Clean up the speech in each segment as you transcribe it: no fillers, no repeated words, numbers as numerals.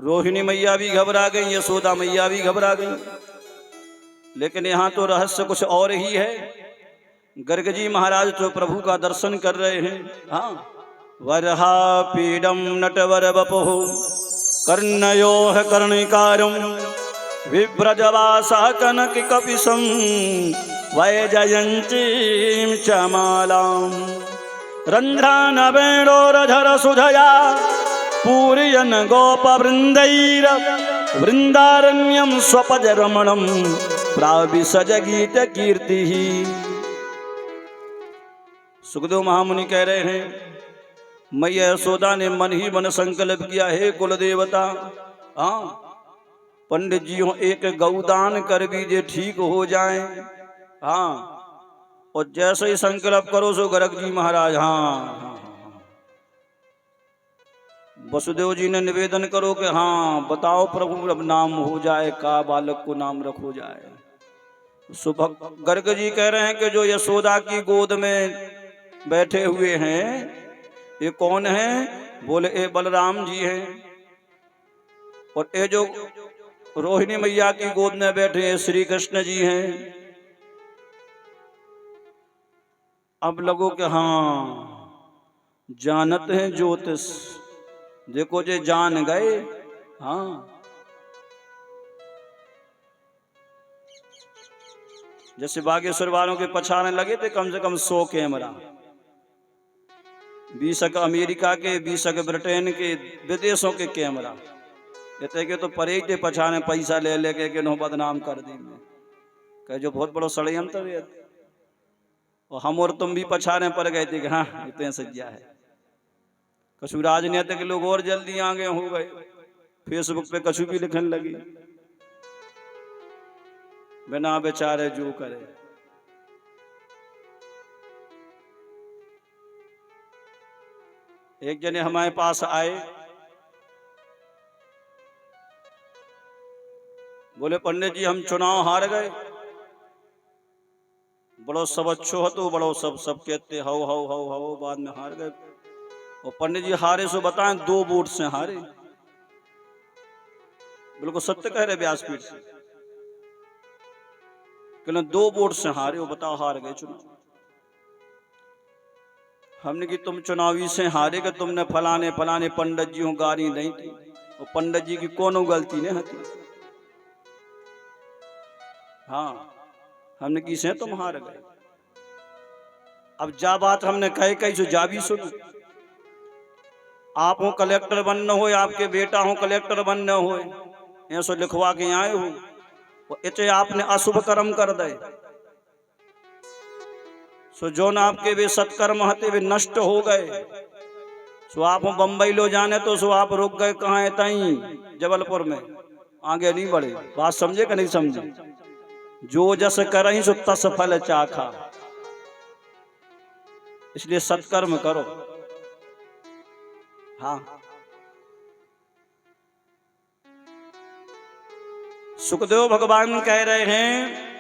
रोहिणी मैया भी घबरा गई, यशोदा मैया भी घबरा गई। लेकिन यहाँ तो रहस्य कुछ और ही है। गर्ग जी महाराज तो प्रभु का दर्शन कर रहे हैं। हाँ, वरहा पीडम नटवर बपुः कर्णयोः कर्णिकारं विव्रजवासः कनक कपिशं वैजयन्तीं च मालां रन्ध्रानवेणोरधर सुधया पूरयन् गोपवृन्दैर वृन्दारण्यं स्वपजरमणं प्राविसजगीत कीर्तिः। सुखदेव महामुनि कह रहे हैं, मैया यशोदा ने मन ही मन संकल्प किया, हे कुल देवता, हाँ पंडित जी हो एक गौदान कर दीजिए, ठीक हो जाए। हाँ, और जैसे ही संकल्प करो सो गर्ग जी महाराज हाँ, वसुदेव जी ने निवेदन करो कि हाँ बताओ प्रभु, अब नाम हो जाए, का बालक को नाम रखो जाए। सुभग गर्ग जी कह रहे हैं कि जो यशोदा की गोद में बैठे हुए हैं ये कौन है? बोले ए बलराम जी हैं। और ये जो रोहिणी मैया की गोद में बैठे हैं श्री कृष्ण जी हैं। अब लगो कि हाँ जानत हैं ज्योतिष, देखो जे जान गए। हाँ, जैसे बागेश्वर वालों के पछाड़ने लगे थे कम से कम 100 कैमरा, 20 अमेरिका के, 20 ब्रिटेन के, विदेशों के कैमरा। कहते कि तो परे थे पछाने पैसा ले लेके कि नो बदनाम कर दी। कहे जो बहुत बड़ा षड्यंत्र है। और हम और तुम भी पछाने पर गए थे कि हाँ इतने सज्जा है। कछु राजनीतिक लोग और जल्दी आगे हो गए, फेसबुक पे कछु भी लिखने लगी, बिना बेचारे जो करे। एक जने हमारे पास आए, बोले पंडित जी हम चुनाव हार गए, बड़ो सब अच्छो हो तो बड़ो सब कहते हाउ हाउ हाउ हाउ, बाद में हार गए। और पंडित जी हारे सो बताएं 2 वोट से हारे। बिल्कुल सत्य कह रहे व्यासपीठ से, कि 2 वोट से हारे हो, बताओ हार गए चुनाव। हमने कि तुम चुनावी से हारे कि तुमने फलाने फलाने पंडित जी हो गाड़ी नहीं थी, और पंडित जी की कोनो गलती नहीं होती। हाँ, हमने की से तुम हार गए। अब जा बात हमने कहे कही सो जा भी सुनो। आप हो कलेक्टर बनना हो, आपके बेटा हो कलेक्टर बनना हो, ऐसो लिखवा के आए हो, और इतने आपने अशुभ कर्म कर दे सो जो न आपके वे सत्कर्म हते वे नष्ट हो गए। सो आप बंबई लो जाने तो सो आप रुक गए कहाँ है? तई जबलपुर में, आगे नहीं बढ़े। बात समझे कि नहीं समझे? जो जस करही सो तस फल चाखा, इसलिए सत्कर्म करो। हाँ, सुखदेव भगवान कह रहे हैं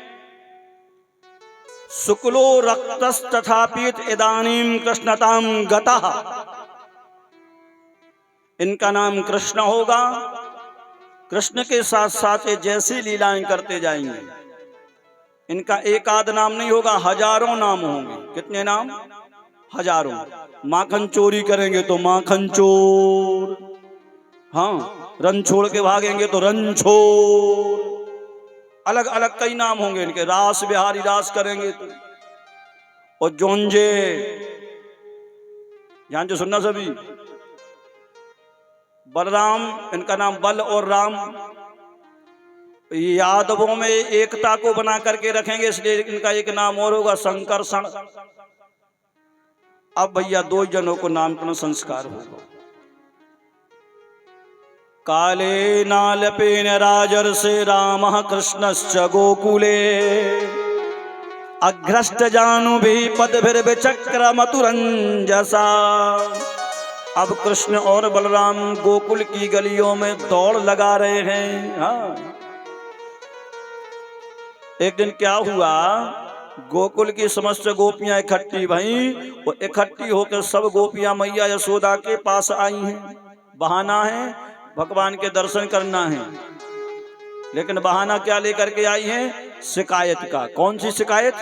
शुक्लो रक्तस्तथापीत इदानीं कृष्णतां गतः। इनका नाम कृष्ण होगा, कृष्ण के साथ साथ ये जैसी लीलाएं करते जाएंगे। इनका एक आध नाम नहीं होगा, हजारों नाम होंगे। कितने नाम? हजारों। माखन चोरी करेंगे तो माखन चोर, हाँ रन छोड़ के भागेंगे तो रन छोर, अलग अलग कई नाम होंगे इनके। रास बिहारी रास करेंगे तो, और जोंजे जान जो सुनना सभी। बलराम, इनका नाम बल और राम। यादवों में एकता को बना करके रखेंगे, इसलिए इनका एक नाम और होगा संकर्षण। अब भैया 2 जनों को नामकरण संस्कार होगा। काले नालपेन राजर्षे रामः कृष्णश्च गोकुले अघ्रष्ट जानुभिः पदभिर्विचक्रमतुरंजसा। अब कृष्ण और बलराम गोकुल की गलियों में दौड़ लगा रहे हैं। हाँ, एक दिन क्या हुआ, गोकुल की समस्त गोपियां इकट्ठी भई, और इकट्ठी होकर सब गोपियां मैया यशोदा के पास आई हैं। बहाना है भगवान के दर्शन करना है, लेकिन बहाना क्या लेकर के आई है? शिकायत का। कौन सी शिकायत?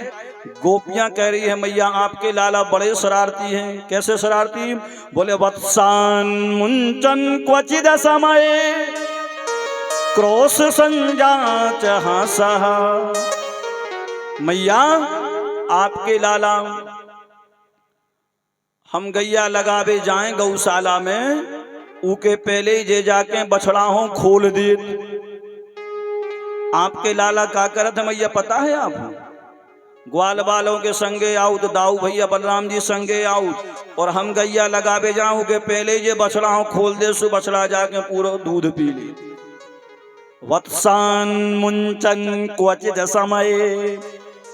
गोपियां कह रही है मैया आपके लाला बड़े शरारती हैं। कैसे शरारती? बोले वत्सान मुंचन क्वचिद समय क्रोश संजात हासः। मैया आपके लाला, हम गैया लगावे जाएं गौशाला में, ऊके पहले ही जे जाके बछड़ा हो खोल दे। आपके लाला का करत है मैया पता है? आप ग्वाल बालों के संगे आउत, दाऊ भैया बलराम जी संगे आउत, और हम गैया लगावे जाऊं के पहले ही जे बछड़ा हो खोल दे, सु बछड़ा जाके पूरा दूध पी ले। वत्सान मुंचन क्वचिद समय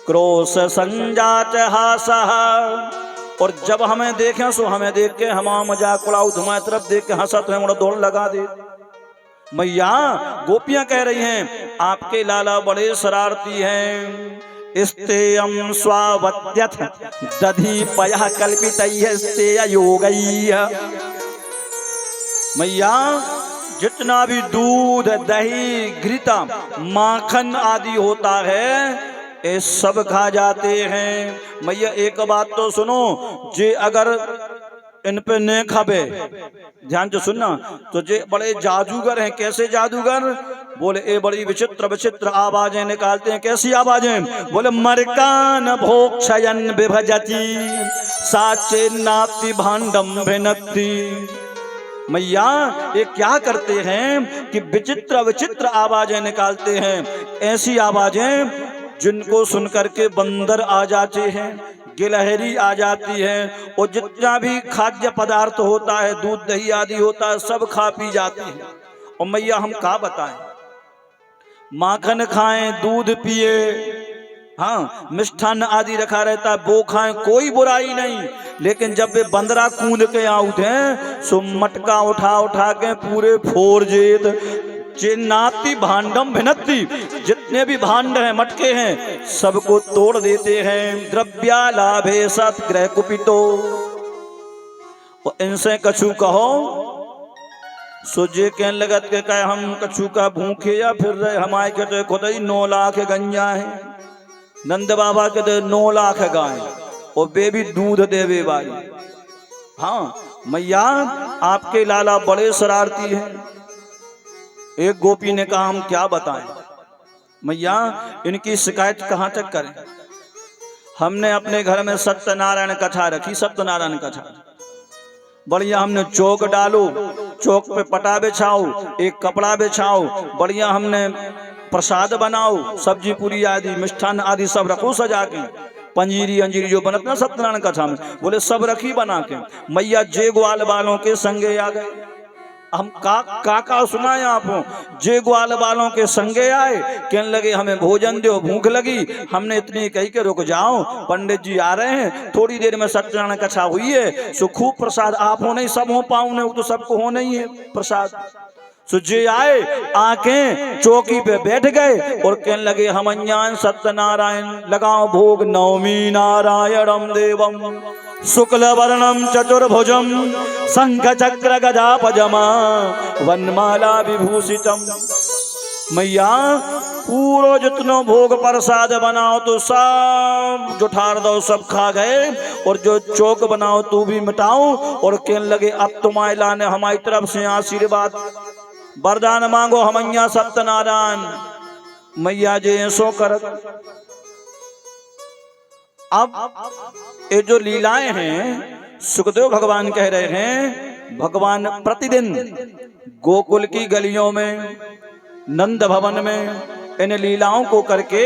क्रोश संजात हासः। और जब हमें देखें सो हमें देख के हमारा मजाक उड़ाऊ, हमारी तरफ देख के हंसत है, मोड़ा दौड़ लगा दे। मैया गोपियां कह रही हैं आपके लाला बड़े शरारती हैं। स्तेयम स्वावत्यथ दधि पयः कल्पितैः स्तेय योगैः। मैया जितना भी दूध, दही, घृता, माखन आदि होता है ये सब खा जाते हैं। मैया एक बात तो सुनो, जे अगर इन पे न खाबे, ध्यान से सुनना, तो जे बड़े जादूगर हैं। कैसे जादूगर? बोले ये बड़ी विचित्र विचित्र आवाजें निकालते हैं। कैसी आवाजें? बोले मरकान भोक्षयन विभजति साचे नाति भांडम भिनक्ति। मैया ये क्या करते हैं कि विचित्र विचित्र आवाजें निकालते हैं। ऐसी आवाजें जिनको सुनकर के बंदर आ जाते हैं, गिलहरी आ जाती है, और जितना भी खाद्य पदार्थ होता है, दूध दही आदि होता है, सब खा पी जाती है। और मैया हम क्या बताएं? माखन खाएं, दूध पिए, हाँ मिष्ठान आदि रखा रहता है, वो खाएं, कोई बुराई नहीं। लेकिन जब वे बंदरा कूद के आउट हैं, सो मटका उठा उठा के पूरे फोड़ जेत। नाती भांडम भिनती, जितने भी भांड हैं, मटके हैं, सबको तोड़ देते हैं। द्रव्यालाभे सत्ग्रह कुपितो। और इनसे कछु कहो सोचे कहने लगत के कहे हम कछु का भूखे या फिर रहे। हमारे कहते खुद ही 9 लाख गंजा है, नंद बाबा कहते 9 लाख गाय, और वे भी दूध देवे वाली। हाँ मैया आपके लाला बड़े शरारती हैं। एक गोपी ने कहा हम क्या बताएं मैया, इनकी शिकायत कहां तक करें? हमने अपने घर में सत्यनारायण कथा रखी, सत्यनारायण कथा बढ़िया। हमने चौक डालो, चौक पे पटा बिछाओ, एक कपड़ा बिछाओ, बढ़िया हमने प्रसाद बनाओ, सब्जी पूरी आदि मिष्ठान आदि सब रखो सजा के। पंजीरी अंजीरी जो बनत ना सत्यनारायण कथा में, बोले सब रखी बना के। मैया जे ग्वाल बालों के संगे आ गए। हम का सुनाए आपको? जे ग्वाल बालों के संगे आए, कहने लगे हमें भोजन दो, भूख लगी। हमने इतनी कही के रुक जाओ, पंडित जी आ रहे हैं, थोड़ी देर में सत्यनारायण कथा हुई है, सो खूब प्रसाद आप हो नहीं सब हो पाऊँ नहीं, तो सबको हो नहीं है प्रसाद। सो जे आए आके चौकी पे बैठ गए और कहने लगे हम अज्ञान सत्यनारायण लगाओ भोग। नवमी नारायणम देवम शुक्ल वर्णम चतुर्भुजम शंख चक्र गदा पजमा वनमाला विभूषितम। मैया पूरा जितनो भोग प्रसाद बनाओ तो सब जुठार दो, सब खा गए, और जो चौक बनाओ तू भी मिटाओ। और कहने लगे अब तुम्हारे लाने हमारी तरफ से आशीर्वाद वरदान मांगो, हमैया सत्यनारायण। मैया जे सो कर। अब ये जो लीलाएं हैं, सुखदेव भगवान कह रहे हैं भगवान प्रतिदिन गोकुल की गलियों में, नंद भवन में इन लीलाओं को करके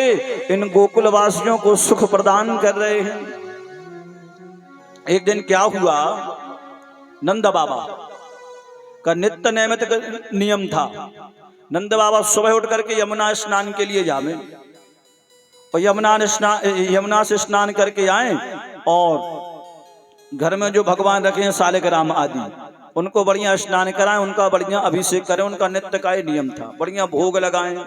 इन गोकुल वासियों को सुख प्रदान कर रहे हैं। एक दिन क्या हुआ, नंद बाबा का नित्य नैमित नियम था। नंद बाबा सुबह उठ करके यमुना स्नान के लिए जावे, और यमुना से स्नान करके आए, और घर में जो भगवान रखे हैं सालिग्राम आदि, उनको बढ़िया स्नान कराएं, उनका बढ़िया अभिषेक करें। उनका नित्य का ही नियम था। बढ़िया भोग लगाएं,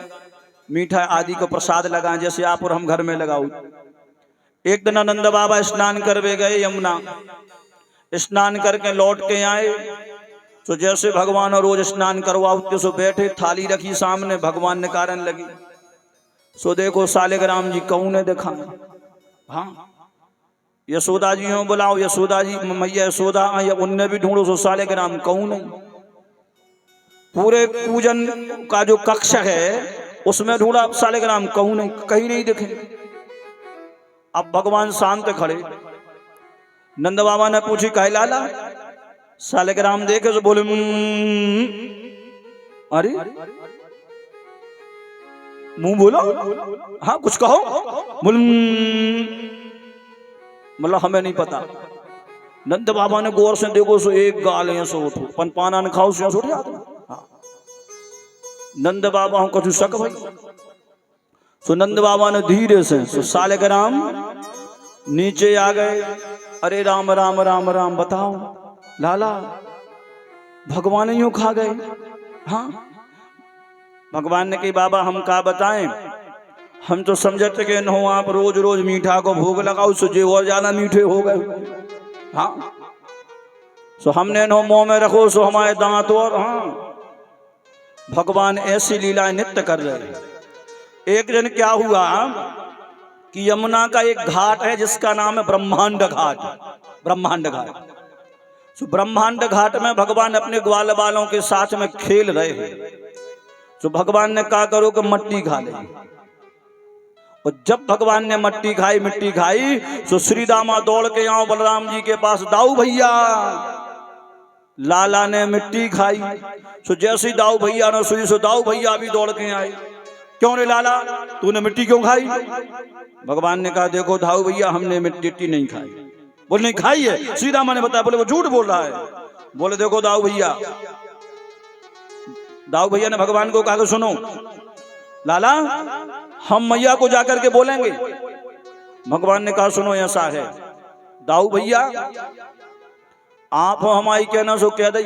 मीठा आदि को प्रसाद लगाएं, जैसे आप और हम घर में लगाओ। एक दिन नंद बाबा स्नान करवे गए यमुना, स्नान करके लौट के आए, तो जैसे भगवान रोज स्नान करवाते सो बैठे, थाली रखी सामने, भगवान ने कारण लगी सो देखो सालिग्राम जी कहूं ने देखा। हाँ, यशोदा जी हो बुलाओ, यशोदा जी मैया यशोदा आई, उनने भी ढूंढो सो सालिग्राम कहूं नहीं। पूरे पूजन का जो कक्ष है उसमें ढूंढा, सालिग्राम कहूं नहीं, कहीं नहीं दिखे। अब भगवान शांत खड़े, नंद बाबा ने पूछी काहे लाला सालिग्राम देखे तो बोले अरे मुंह बोलो, हाँ कुछ कहो, बोल मतलब हमें नहीं पता। नंद बाबा ने गौर से देखो सो एक गाल है सो उठो, पन पाना न खाओ सो उठ जाते। हाँ। नंद बाबा हम कछु शक भाई, सो नंद बाबा ने धीरे से सो सालिग्राम नीचे आ गए। अरे राम राम राम राम, बताओ लाला भगवान यूं खा गए। हाँ, भगवान ने कही बाबा हम का बताएं, हम तो समझते कि नो आप रोज रोज मीठा को भोग लगाओ सो जो और ज्यादा मीठे हो गए। हाँ, सो हमने नो मुंह में रखो सो हमारे दांत और। हाँ, भगवान ऐसी लीलाएं नित्य कर रहे। एक दिन क्या हुआ कि यमुना का एक घाट है जिसका नाम है ब्रह्मांड घाट। ब्रह्मांड घाट, सो ब्रह्मांड घाट में भगवान अपने ग्वाल बालों के साथ में खेल रहे हैं। तो भगवान ने कहा करो कि मट्टी खा ले। और जब भगवान ने मट्टी खाई, मिट्टी खाई, तो श्री दामा दौड़ के आओ बलराम जी के पास, दाऊ भैया लाला ने मिट्टी खाई। सो जैसे ही दाऊ भैया ने सुनी सो दाऊ भैया भी दौड़ के आए, क्यों रे लाला तूने मिट्टी क्यों खाई? भगवान ने कहा देखो दाऊ भैया हमने मिट्टी नहीं खाई। बोले नहीं खाई है, श्री दामा ने बताया। बोले वो झूठ बोल रहा है। बोले देखो दाऊ भैया, दाऊ भैया ने भगवान को कहा सुनो लाला हम मैया को जाकर के बोलेंगे। भगवान ने कहा सुनो ऐसा है दाऊ भैया, आप हमारी कहना सो कह दे,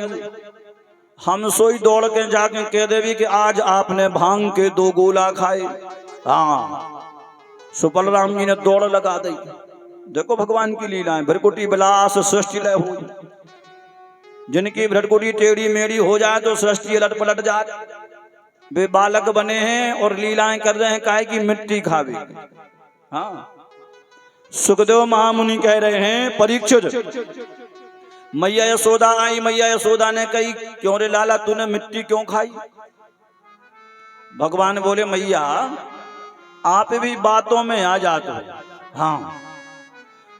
हम सोई दौड़ के जाके कह देवी कि आज आपने भांग के 2 गोला खाए। हाँ, सो बलराम जी ने दौड़ लगा दी। देखो भगवान की लीलाएं, भ्रकुटी विलास सृष्टि लय हो। जिनकी भ्रकुटी टेढ़ी मेढ़ी हो जाए तो सृष्टि अलट पलट जाए। वे बालक बने हैं और लीलाएं कर रहे हैं काहे की मिट्टी खावे। हाँ, सुखदेव महामुनि कह रहे हैं परीक्षित मैया यशोदा आई। मैया यशोदा ने कही क्यों रे लाला तूने मिट्टी क्यों खाई? भगवान बोले मैया आप भी बातों में आ जाते हो। हाँ,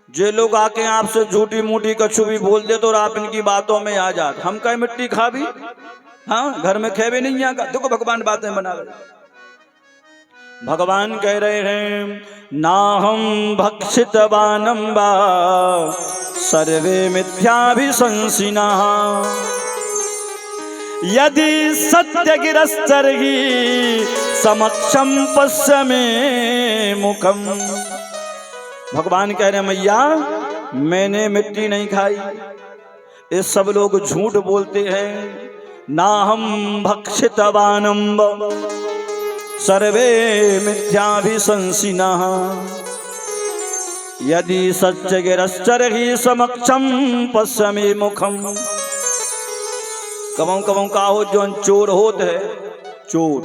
जे लोग आके आपसे झूठी मूठी कछु भी बोल दे तो आप इनकी बातों में आ जाते। हम कहे मिट्टी खा भी, हाँ घर में खेवे नहीं आगा। देखो भगवान बातें बना रहे। भगवान कह रहे हैं ना हम भक्षितवानं वा सर्वे मिथ्याभिशंसिना यदि सत्य गिरस्तर्हि समक्षम पश्यमे मुखम। भगवान कह रहे मैया मैंने मिट्टी नहीं खाई, ये सब लोग झूठ बोलते हैं। ना हम भक्षितवानं सर्वे मिथ्याभिशंसिनः यदि सत्य गिरश्चर्हि समक्षम पश्यमे मुखम। कबों कबों का हो जो चोर होते है, चोर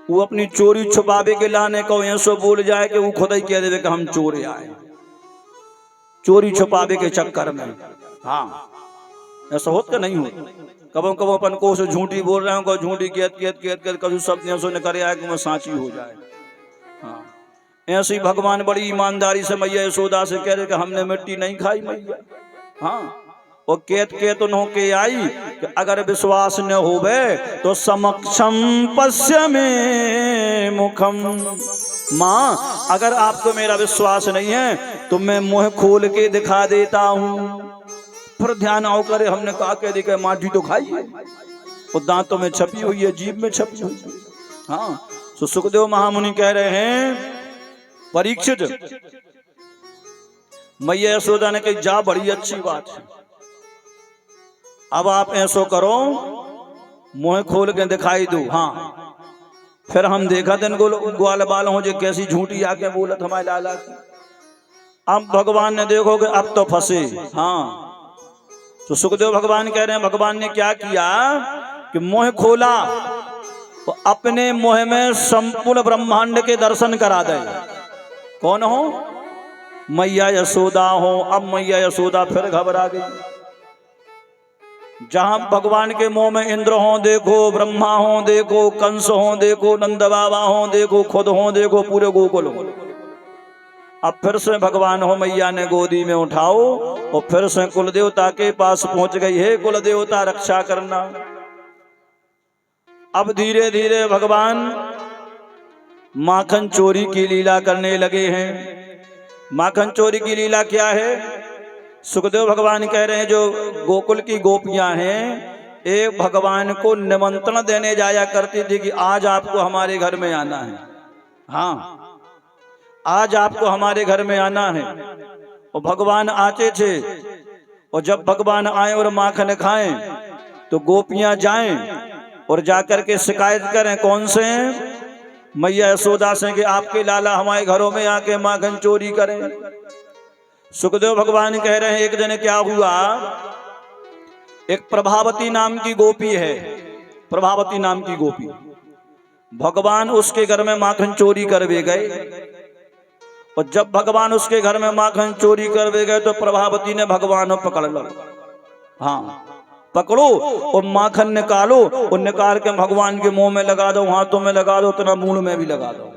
वो अपनी चोरी छुपावे के लाने को ऐसो बोल जाए कि वो खुद ही कह देवे कि हम चोर आए, चोरी छुपावे के चक्कर में। हाँ, ऐसा होता नहीं हो। कबों कबों अपन को से झूठी बोल रहे हो, झूठी कहत कभी शब्द ऐसो न करे आए कि मैं साची हो जाए। हाँ, ऐसे ही भगवान बड़ी ईमानदारी से मैया यशोदा से कह रहे कि हमने मिट्टी नहीं खाई मैया। हाँ, और कहत उन्हों के आई कि अगर विश्वास न होवे तो समक्षम पश्यमे मुखम। माँ अगर आपको मेरा विश्वास नहीं है तो मैं मुंह खोल के दिखा देता हूँ। फिर ध्यान आओ करे, हमने कहा कह दी कि माटी तो खाई है और दांतों में छपी हुई है, जीभ में छपी हुई है। हाँ, तो सुखदेव महामुनि कह रहे हैं परीक्षित मैया यशोदा ने कही जा बड़ी अच्छी बात है, अब आप ऐसो करो मुंह खोल के दिखाई दो। हाँ, फिर हम देखा दिन ग्वाल बाल हो जो कैसी झूठी आके बोलत हमारे लाला की। अब भगवान ने देखो कि अब तो फंसे। हाँ, तो सुखदेव भगवान कह रहे हैं भगवान ने क्या किया कि मोह खोला, तो अपने मोह में संपूर्ण ब्रह्मांड के दर्शन करा दे। कौन हो? मैया यशोदा हो। अब मैया यशोदा फिर घबरा गई। जहां भगवान के मुंह में इंद्र हो देखो, ब्रह्मा हो देखो, कंस हो देखो, नंद बाबा हो देखो, खुद हो देखो, पूरे गोकुल हो। अब फिर से भगवान हो मैया ने गोदी में उठाओ और फिर से कुल देवता के पास पहुंच गई है। कुल देवता रक्षा करना। अब धीरे धीरे भगवान माखन चोरी की लीला करने लगे हैं। माखन चोरी की लीला क्या है? सुखदेव भगवान कह रहे हैं जो गोकुल की गोपियां हैं, एक भगवान को निमंत्रण देने जाया करती थी कि आज आपको हमारे घर में आना है। हाँ, आज आपको हमारे घर में आना है। और भगवान आते थे, और जब भगवान आए और माखन खाएं तो गोपियां जाएं और जाकर के शिकायत करें। कौन से? मैया यशोदा से कि आपके लाला हमारे घरों में आके माखन चोरी करें। सुखदेव भगवान कह रहे हैं एक दिन क्या हुआ, एक प्रभावती नाम की गोपी है। प्रभावती नाम की गोपी, भगवान उसके घर में माखन चोरी करवे गए। और जब भगवान उसके घर में माखन चोरी करवे गए तो प्रभावती ने भगवान को पकड़ लो। हाँ, पकड़ो और माखन निकालो और निकाल के भगवान के मुंह में लगा दो, हाथों में लगा दो, उतना मुंह में भी लगा दो।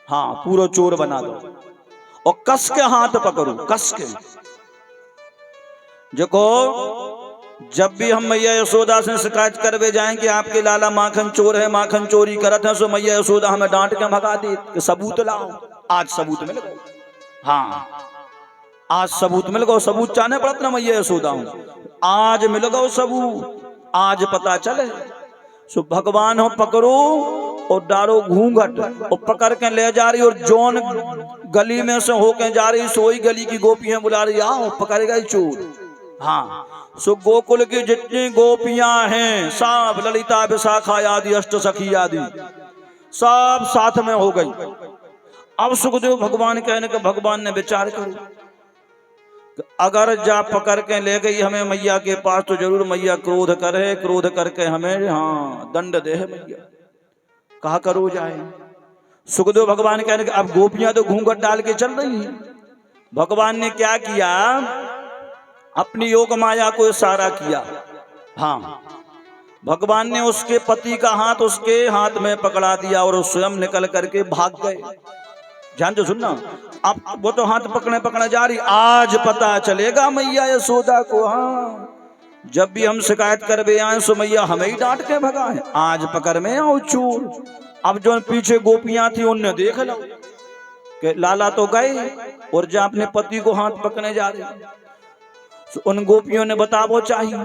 हाँ, पूरा चोर बना दो और कस के हाथ पकड़ो, कस के। देखो, जब भी हम मैया यशोदा से शिकायत करवे जाएं कि आपके लाला माखन चोर है, माखन चोरी करत है, सो मैया यशोदा हमें डांट के भगा दी कि सबूत लाओ। आज सबूत मिल गए। हाँ, आज सबूत मिल गए। सबूत चाहने पड़त ना मैया यशोदा हूं, आज मिल गए सबूत, आज पता चले। सो भगवान हो पकड़ो और डारो घूंघट और पकड़ के ले जा रही, और जौन गली में से होके जा रही सोई गली की गोपियां बुला रही, आओ पकड़ गई चोर। हाँ, सो गोकुल की जितनी गोपियां हैं सब, ललिता विशाखा आदि अष्ट सखी आदि सब साथ में हो गई। अब सुखदेव भगवान कहने के भगवान ने विचार करो, अगर जा पकड़ के ले गई हमें मैया के पास तो जरूर मैया क्रोध करे, क्रोध करके हमें हाँ दंड दे मैया। कहा करो जाए। सुखदेव भगवान कहने के अब गोपियां तो घूंघट डाल के चल रही हैं। भगवान ने क्या किया, अपनी योग माया को इशारा किया। हाँ, भगवान ने उसके पति का हाथ उसके हाथ में पकड़ा दिया और स्वयं निकल करके भाग गए। ध्यान से सुनना, अब वो तो हाथ पकड़े पकड़े जा रही, आज पता चलेगा मैया यशोदा को। हाँ, जब भी हम शिकायत कर बे आए सो मैया हमें ही डांट के भगा है, आज पकड़ में आओ चोर। अब जो पीछे गोपियां थी उनने देख लो कि लाला तो गए और जो अपने पति को हाथ पकड़ने जा रहे, तो उन गोपियों ने बतावो चाहिए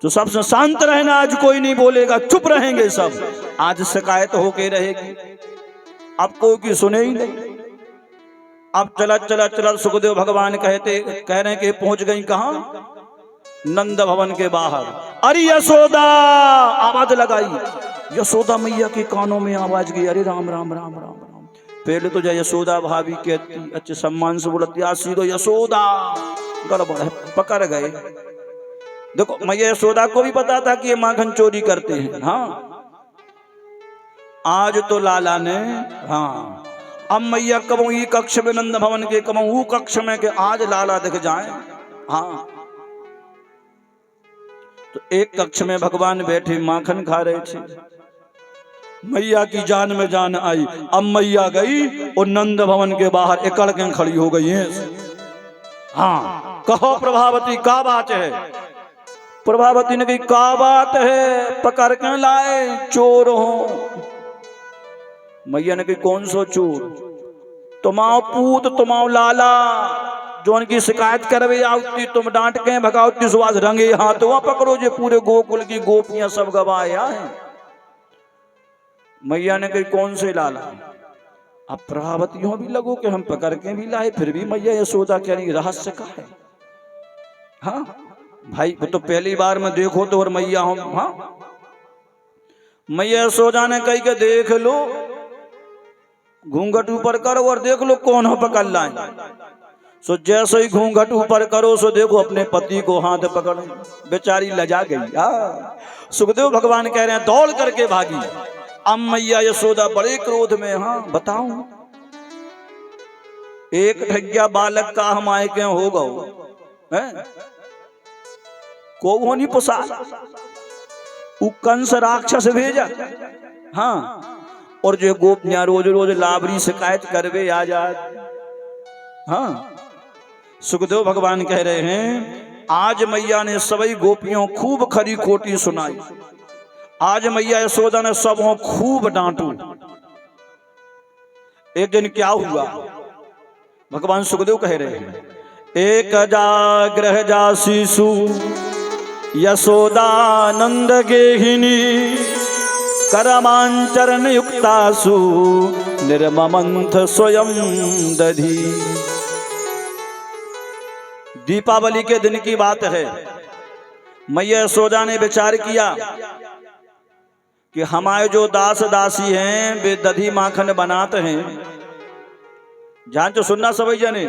तो सबसे शांत रहना, आज कोई नहीं बोलेगा, चुप रहेंगे सब, आज शिकायत होके रहेगी। अब कोई की सुने ही नहीं। अब चला चला चला सुखदेव भगवान कह रहे हैं कि पहुंच गई कहां? नंद भवन के बाहर। अरे यशोदा, आवाज लगाई। यशोदा मैया के कानों में आवाज गई, अरे राम राम राम राम राम। पहले तो जय यशोदा भाभी कहती, अच्छे सम्मान से बोलती, आज सीधो यशोदा, गड़बड़ है, पकड़ गए। देखो मैया यशोदा को भी पता था कि ये माखन चोरी करते हैं। हाँ, आज तो लाला ने, हाँ, अब मैया कबू ई कक्ष में नंद भवन के, कबू कक्ष में के आज लाला दिख जाए। हाँ, तो एक कक्ष में भगवान बैठे माखन खा रहे थे। मैया की जान में जान आई। अब मैया गई और नंद भवन के बाहर एकड़ के खड़ी हो गई है। हाँ, कहो प्रभावती का बात है? प्रभावती ने कही का बात है, पकड़ के लाए, चोर हो। मैया ने कही कौन सो चोर? तुमाओ पूत, तुमाओ लाला, जो उनकी शिकायत करवे आउती तुम डांट के भगाओती, सुहास रंगे हाथों पकड़ो, जे पूरे गोकुल की गोपियां सब गवाया है। मैया ने कही कौन से लाला? अब प्रभावतियों भी लगो कि हम पकड़ के भी लाए, फिर भी मैया यशोदा कह रही रहस्य का है। हाँ भाई, वो तो पहली बार में देखो तो और मैया हम। हाँ, मैया यशोदा ने कही के देख लो, घूंघट ऊपर करो और देख लो कौन हो पकड़ लाए। सो जैसे ही घूंघट ऊपर करो सो देखो अपने पति को हाथ पकड़, बेचारी लजा गई। सुखदेव भगवान कह रहे हैं दौड़ करके भागी। अब मैया यशोदा बड़े क्रोध में, हाँ बताओ एक ढग्या बालक का हम आए के हो गो को नहीं पुसा, कंस राक्षस भेजा। हाँ, और जो गोपियां रोज रोज लाभरी शिकायत करवे आ जा। हाँ, सुखदेव भगवान कह रहे हैं आज मैया ने सभी गोपियों खूब खरी खोटी सुनाई। आज मैया यशोदा ने सबों खूब डांटू। एक दिन क्या हुआ, भगवान सुखदेव कह रहे हैं एक जाग्रह जासीसु यशोदानंद गेहिनी करमांचरण युक्तासु निर्ममंथ स्वयं दधी। दीपावली के दिन की बात है। मैया यशोदा ने विचार किया कि हमारे जो दास दासी हैं वे दधी माखन बनाते हैं। जान तो सुनना सभी जने,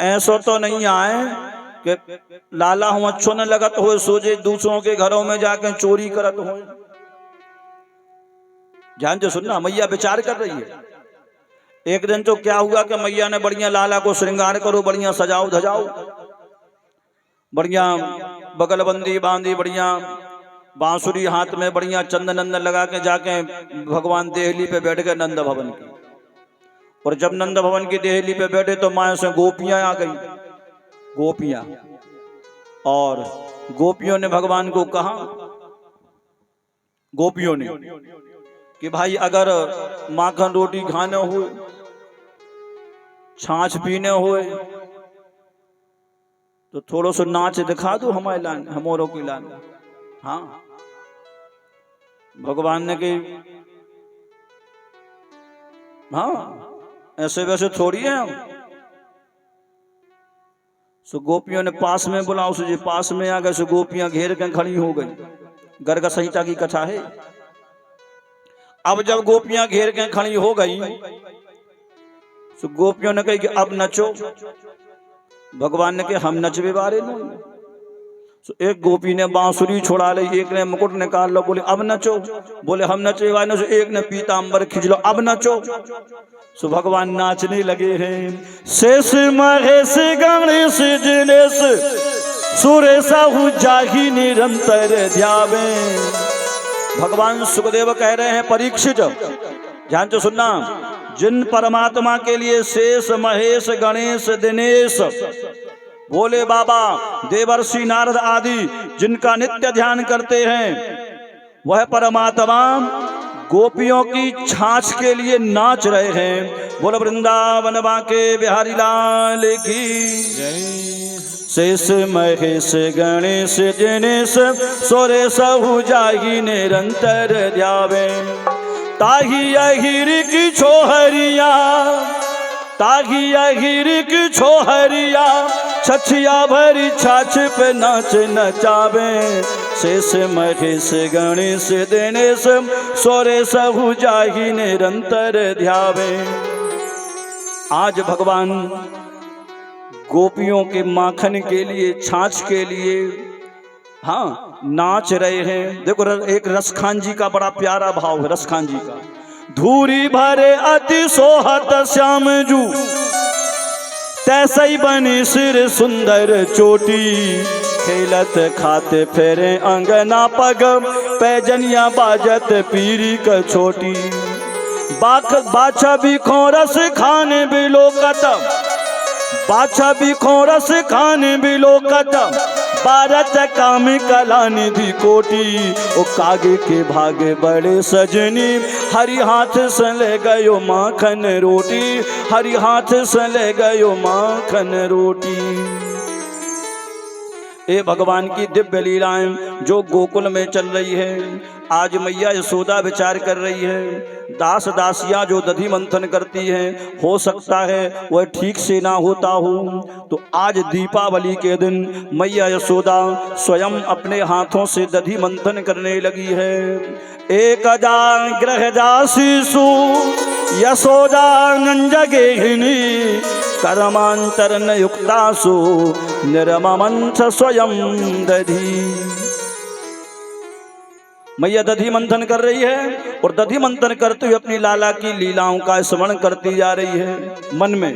ऐसा तो नहीं आए कि लाला हूं अच्छो न लगत हो सोचे दूसरों के घरों में जाके चोरी करत हो। जान तो सुनना, मैया विचार कर रही है। एक दिन तो क्या हुआ कि मैया ने बढ़िया लाला को श्रृंगार करो, बढ़िया सजाओ धजाओ, बढ़िया बगलबंदी बांधी, बढ़िया बांसुरी हाथ में, बढ़िया चंदन नंदन लगा के जाके भगवान देहली पे बैठ गए नंद भवन की। और जब नंद भवन की देहली पे बैठे तो माया से गोपियां आ गई। गोपियां, और गोपियों ने भगवान को कहा, गोपियों ने कि भाई अगर माखन रोटी खाने हुए, छाछ पीने हुए तो थोड़ा सा नाच दिखा दो हमारे लान, हमोरों की लान। हाँ, भगवान ने कि हाँ ऐसे वैसे थोड़ी है हम। सो गोपियों ने पास में बुलाओ, सो जी पास में आ गए। सो गोपियां घेर के खड़ी हो गई। गर्ग संहिता की कथा है। अब जब गोपियां घेर के खड़ी हो गई तो गोपियों ने कही कि अब नचो। भगवान ने कहा हम नचवे बारे नहीं। तो एक गोपी ने बांसुरी छोड़ा ली, एक ने मुकुट निकाल लो, बोले अब नचो। बोले हम नचवे वाले। से एक ने पीतांबर खींच लो, अब नचो। सो भगवान नाचने लगे हैं। शेष महेश गणेश जिनेश सुरेशहु जाहि निरंतर ध्यावे। भगवान सुखदेव कह रहे हैं परीक्षित ध्यान से सुनना, जिन परमात्मा के लिए शेष महेश गणेश दिनेश भोले बाबा देवर्षि नारद आदि जिनका नित्य ध्यान करते हैं, वह परमात्मा गोपियों की छाछ के लिए नाच रहे हैं। बोलो वृंदावन बाके बिहारी लाल की जय। शेष महेश गणेश जिनेश सुरेशहु जाहि निरंतर ध्यावे। ताहि अहिर की छोहरिया, ताहि अहिर की छोहरिया छछिया भरी छाछ पे नाच नचावे। शेष महेश गणेश दिनेश सुरेशहु जाहि निरंतर ध्यावे। आज भगवान गोपियों के माखन के लिए, छाछ के लिए हाँ नाच रहे हैं। देखो एक रसखान जी का बड़ा प्यारा भाव है, रसखान जी का। धूरी भरे अति सोहत श्याम जू, तैसई बनी सिर सुंदर चोटी। खेलत खाते फेरे अंगना पग, पैजनिया बाजत पीरी क छोटी। बाछा भी खोरस खाने बिलोकत, बाछा भी खोरस खाने बिलोकत। भारत काम कला निधि कोटि, ओ कागे के भागे बड़े सजनी। हरि हाथ से ले गयो माखन रोटी, हरि हाथ से ले गयो माखन रोटी। ये भगवान की दिव्य लीलाएं जो गोकुल में चल रही है। आज मैया यशोदा विचार कर रही है, दास दासियां जो दधी मंथन करती हैं, हो सकता है वह ठीक से ना होता हो। तो आज दीपावली के दिन मैया यशोदा स्वयं अपने हाथों से दधी मंथन करने लगी है। एक जाग्रह जासीसु यशोदा नंजगेहिनी, कर्मांतरण युक्तासु निर्ममंथ स्वयं दधी। मैया दधी मंथन कर रही है और दधी मंथन करते हुए अपनी लाला की लीलाओं का स्मरण करती जा रही है मन में।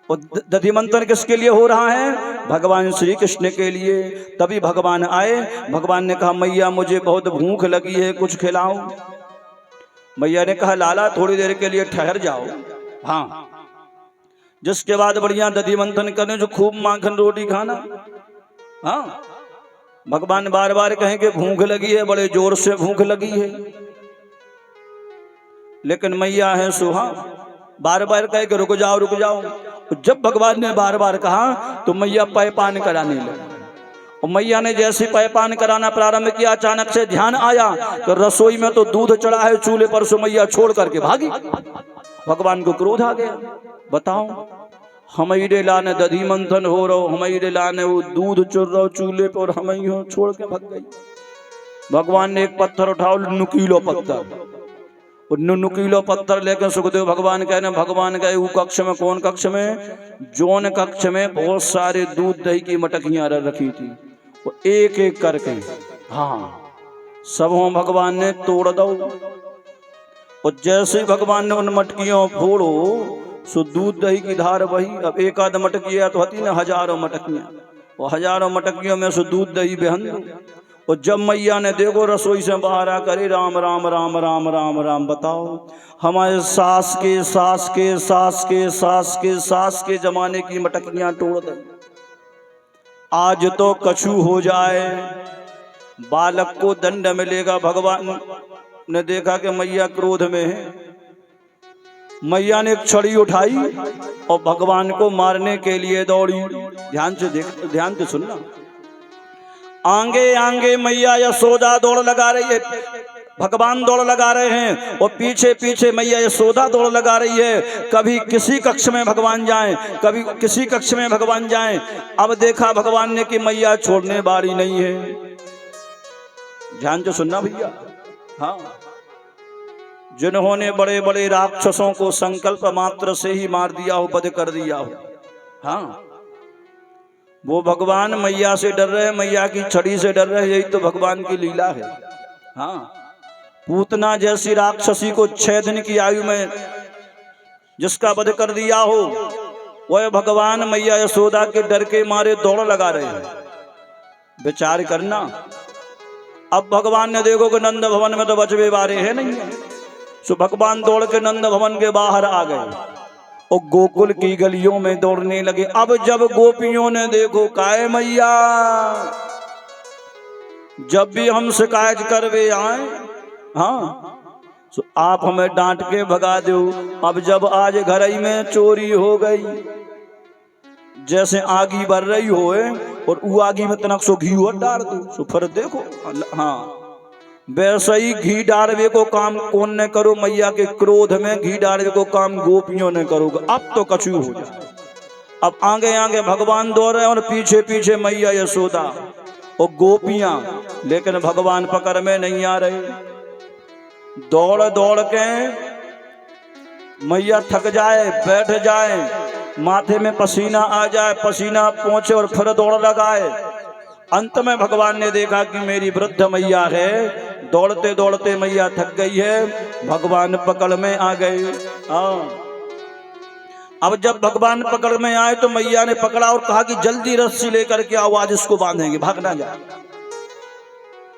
और दधी मंथन किसके लिए हो रहा है? भगवान श्री कृष्ण के लिए। तभी भगवान आए। भगवान ने कहा मैया मुझे बहुत भूख लगी है, कुछ खिलाओ। मैया ने कहा लाला थोड़ी देर के लिए ठहर जाओ। हाँ, जिसके बाद बढ़िया दधी मंथन करने जो खूब माखन रोटी खाना। हाँ, भगवान बार बार कहें कि भूख लगी है, बड़े जोर से भूख लगी है, लेकिन मैया है सुहा बार बार कहे कि रुक जाओ रुक जाओ। जब भगवान ने बार बार कहा तो मैया पैपान कराने लगी। और मैया ने जैसे पैपान कराना प्रारंभ किया, अचानक से ध्यान आया तो रसोई में तो दूध चढ़ा है चूल्हे पर, सो मैया छोड़ करके भागी। भगवान को क्रोध आ गया। बताओ, हमारे लाने दधी मंथन हो रहा, हमारे लाने वो दूध चुर रहा चूल्हे पर, हम ही हो छोड़ के भाग गई। भगवान ने एक पत्थर उठाओ, नुकीलो पत्थर, नुकीलो पत्थर लेकर सुखदेव भगवान कहने भगवान गए वो कक्ष में। कौन कक्ष में? जोन कक्ष में बहुत सारे दूध दही की मटकियां रखी थी, वो एक एक करके हाँ सबों भगवान ने तोड़ दो। और जैसे ही भगवान ने उन मटकियों फोड़ो सो दूध दही की धार वही। अब एक आध मटकिया तो होती ना हजारों मटकियां, वो हजारों मटकियों में से दूध दही बेहन दो। और जब मैया ने देखो रसोई से बाहर आकर राम राम राम राम राम राम, बताओ हमारे सास के सास के सास के सास के सास के जमाने की मटकियां तोड़ दे। आज तो कछु हो जाए, बालक को दंड मिलेगा। भगवान ने देखा कि मैया क्रोध में है। मैया ने एक छड़ी उठाई और भगवान को मारने के लिए दौड़ी। ध्यान से देख, ध्यान से सुनना। आगे आगे मैया यशोदा दौड़ लगा रही है, भगवान दौड़ लगा रहे हैं और पीछे पीछे मैया यशोदा दौड़ लगा रही है। कभी किसी कक्ष में भगवान जाएं, कभी किसी कक्ष में भगवान जाएं। अब देखा भगवान ने कि मैया छोड़ने वाली नहीं है। ध्यान से सुनना भैया। हाँ, जिन्होंने बड़े बड़े राक्षसों को संकल्प मात्र से ही मार दिया हो, वध कर दिया हो, हाँ वो भगवान मैया से डर रहे, मैया की छड़ी से डर रहे। यही तो भगवान की लीला है। हाँ, पूतना जैसी राक्षसी को 6 दिन की आयु में जिसका वध कर दिया हो, वह भगवान मैया यशोदा के डर के मारे दौड़ लगा रहे हैं। विचार करना। अब भगवान ने देखो कि नंद भवन में तो बचवे बारे है नहीं है, सो भगवान दौड़ के नंद भवन के बाहर आ गए और गोकुल की गलियों में दौड़ने लगे। अब जब गोपियों ने देखो काहे मैया जब भी हम शिकायत करवे आए, हाँ तो आप हमें डांट के भगा दो। अब जब आज घर ही में चोरी हो गई, जैसे आगी बढ़ रही हो और वो आगी में तनक सो घी और डाल दो, सो फिर देखो हाँ वैसे ही घी डालवे को काम कौन ने करो? मैया के क्रोध में घी डालवे को काम गोपियों ने करोगे। अब तो कछु हो जाए। अब आगे आगे भगवान दौड़ रहे और पीछे पीछे मैया यशोदा और गोपियां, लेकिन भगवान पकड़ में नहीं आ रहे। दौड़ दौड़ के मैया थक जाए, बैठ जाए, माथे में पसीना आ जाए, पसीना पहुंचे और फिर दौड़ लगाए। अंत में भगवान ने देखा कि मेरी वृद्ध मैया है, दौड़ते दौड़ते मैया थक गई है, भगवान पकड़ में आ गए। हाँ, अब जब भगवान पकड़ में आए तो मैया ने पकड़ा और कहा कि जल्दी रस्सी लेकर के आओ, आज इसको बांधेंगे, भागना जाए।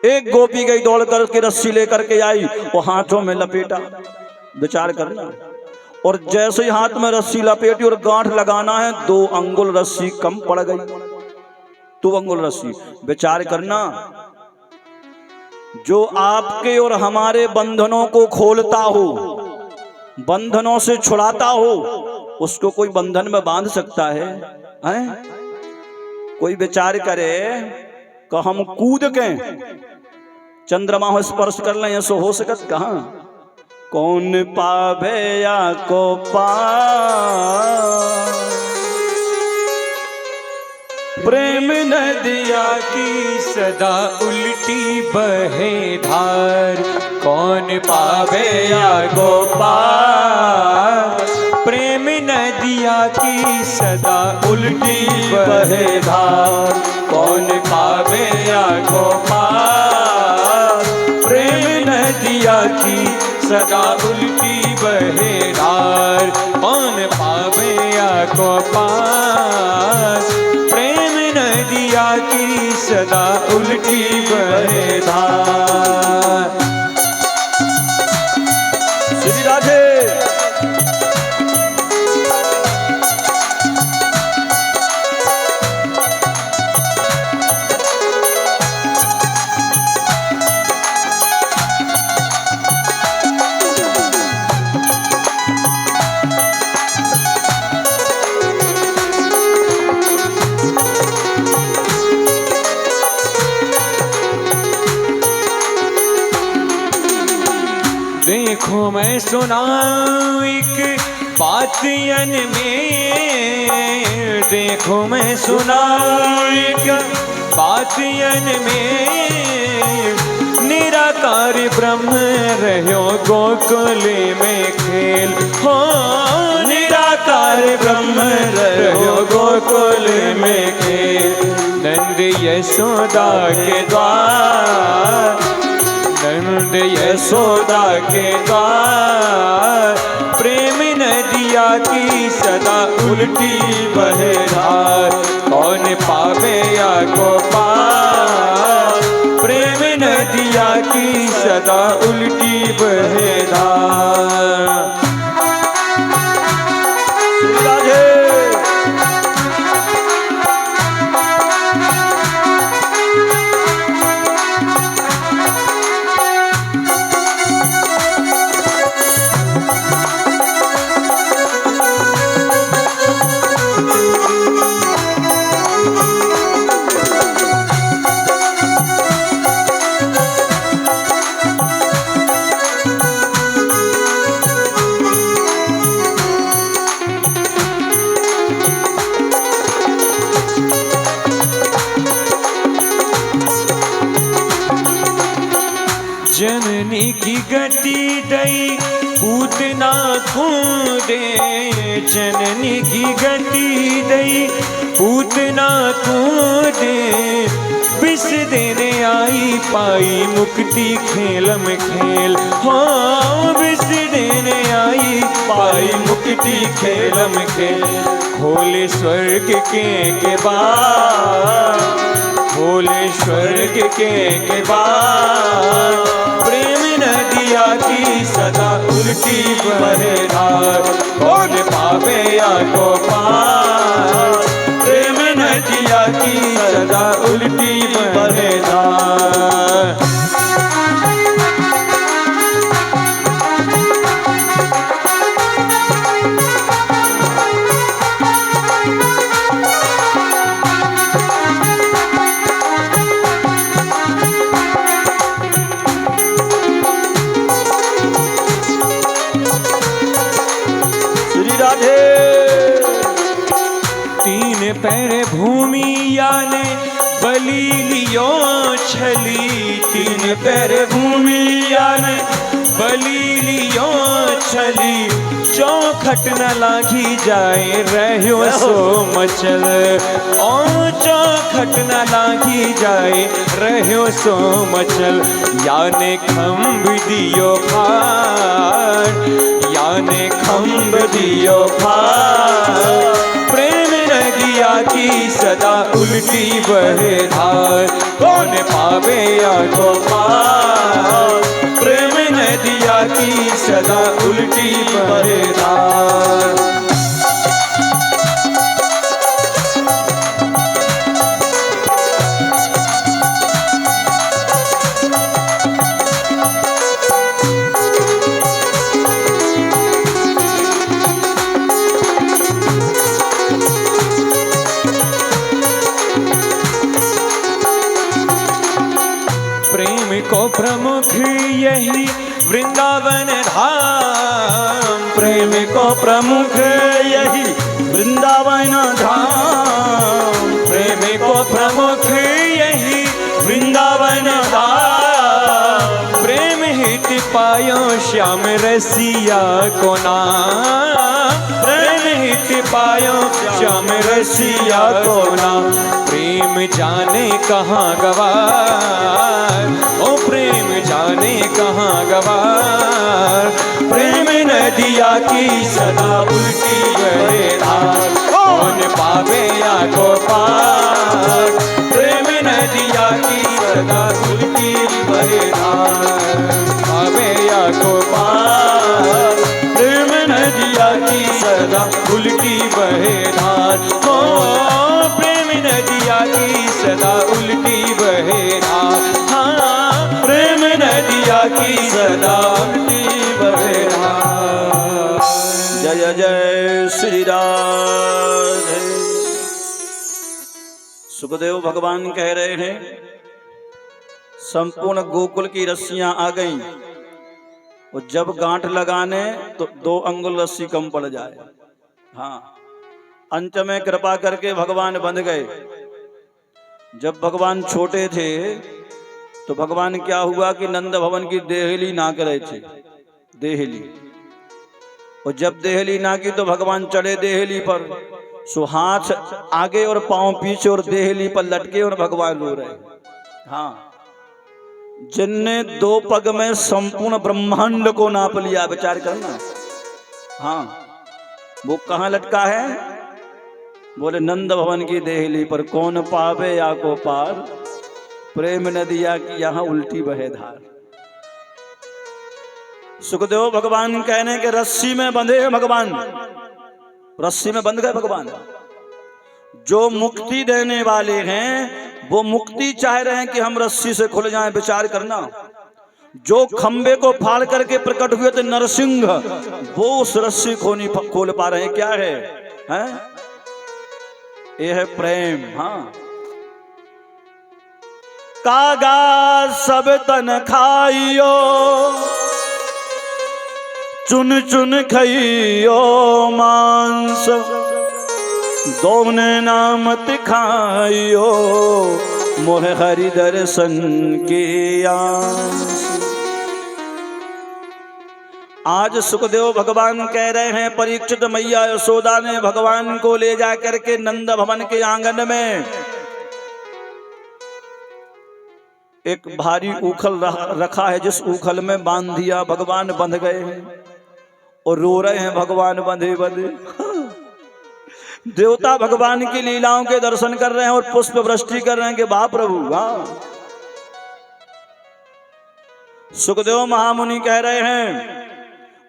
एक गोपी गई दौड़ करके रस्सी लेकर के आई और हाथों में लपेटा। विचार करना। और जैसे ही हाथ में रस्सी लपेटी और गांठ लगाना है, 2 अंगुल रस्सी कम पड़ गई। 2 अंगुल रस्सी। विचार करना, जो आपके और हमारे बंधनों को खोलता हो, बंधनों से छुड़ाता हो, उसको कोई बंधन में बांध सकता है? कोई विचार करे कि हम कूद के चंद्रमा को स्पर्श कर लें, ऐसा हो सकत कहां? कौन पावे या को पा प्रेम नदिया की सदा उल्टी बहे धार, कौन पावे या गोपाल प्रेम नदिया नदिया की सदा उल्टी बहे धार, कौन पावे या को पार। प्रेम नदिया की सदा उल्टी बहे धार, कौन पावे या को पार। प्रेम नदिया की सदा उल्टी बहे धार। श्री राधे। देखो मैं सुनाऊं एक बात यन में, देखो मैं सुनाऊं एक बात यन में। निराकार ब्रह्म रहो गोकुल में खेल, हो निराकार ब्रह्म रहो गोकुल में खेल। नंद यशोदा के द्वार, नंद यशोदा के द्वार। प्रेम नदिया की सदा उल्टी बहे धार, कौन पावे या को पार। प्रेम नदिया की सदा उल्टी बहे धार। जननी की गति दई पूतना कूदे, जननी की गति दई पूतना कूदे। विष देने आई पाई मुक्ति खेलम खेल, हो विष देने आई पाई मुक्ति खेलम खेल। खोले स्वर्ग के बार, खोले स्वर्ग के बार। प्रेम नदिया की सदा उल्टी बहे धार, कौन पावे या को पार। प्रेम नदिया की सदा उल्टी बहे धार। तीन पैर भूमि याने बलि लियो छली, तीन पैर भूमि याने बलि लियो छली। चौखट न लागी जाए रह्यो सो मचल, ओ चौखट न लागी जाए रह्यो सो मचल। याने खम्भ दियो फाड़, याने खम्भ दियो फाड़। प्रेम नदिया की सदा उल्टी बहे धार, कौन पावे या को पार। प्रेम नदिया की सदा उल्टी बहे धार। को प्रमुख यही वृंदावन धाम, प्रेम को प्रमुख यही वृंदावन धाम। प्रेम को प्रमुख यही वृंदावन धाम। प्रेम हित पायो श्याम रसिया को नाम, प्रेम हित पायो श्याम रसिया को नाम। प्रेम जाने कहाँ गवार, ओ प्रेम जाने कहाँ गवार। प्रेम नदिया की सदा उल्टी बहे धार, कौन पावे या को पार। प्रेम नदिया की सदा उल्टी बहे धार, पावे या को पार। प्रेम नदिया की सदा उल्टी बहे धार, ओ प्रेम नदिया की सदा उल्टी बहे धार। हाँ, प्रेम नदिया की सदा उल्टी बहे धार। जय जय श्री राधे। सुखदेव भगवान कह रहे हैं संपूर्ण गोकुल की रस्सियां आ गईं, और जब गांठ लगाने तो 2 अंगुल रस्सी कम पड़ जाए। हाँ, अंत में कृपा करके भगवान बंध गए। जब भगवान छोटे थे तो भगवान क्या हुआ कि नंद भवन की देहली ना करे थे, देहली। और जब देहली ना की तो भगवान चढ़े देहली पर, सो हाथ आगे और पांव पीछे और देहली पर लटके और भगवान रो रहे। हाँ, जिनने 2 पग में संपूर्ण ब्रह्मांड को नाप लिया, विचार करना। हाँ, वो कहाँ लटका है? बोले नंद भवन की देहली पर, कौन पावे या को पार। प्रेम नदिया की यहाँ उल्टी बहे धार। सुखदेव भगवान कहने के रस्सी में बंधे हैं भगवान, रस्सी में बंध गए भगवान। जो मुक्ति देने वाले हैं वो मुक्ति चाह रहे हैं कि हम रस्सी से खुल जाएं, विचार करना। जो खंबे को फाड़ करके प्रकट हुए थे नरसिंह, वो उस रस्सी खोल पा रहे हैं। क्या है, हैं? ये है प्रेम। हाँ, कागा सब तन खाइयो, चुन चुन खइयो मांस, दोने नामत खाइयो, मोह हरि दर्शन के आस। आज सुखदेव भगवान कह रहे हैं परीक्षित मैया यशोदा ने भगवान को ले जा करके नंद भवन के आंगन में एक भारी उखल रखा है, जिस उखल में बांध दिया। भगवान बंध गए हैं और रो रहे हैं, भगवान बंधे बंधे। देवता भगवान की लीलाओं के दर्शन कर रहे हैं और पुष्प वृष्टि कर रहे हैं कि वाह प्रभु वाह। सुखदेव महामुनि कह रहे हैं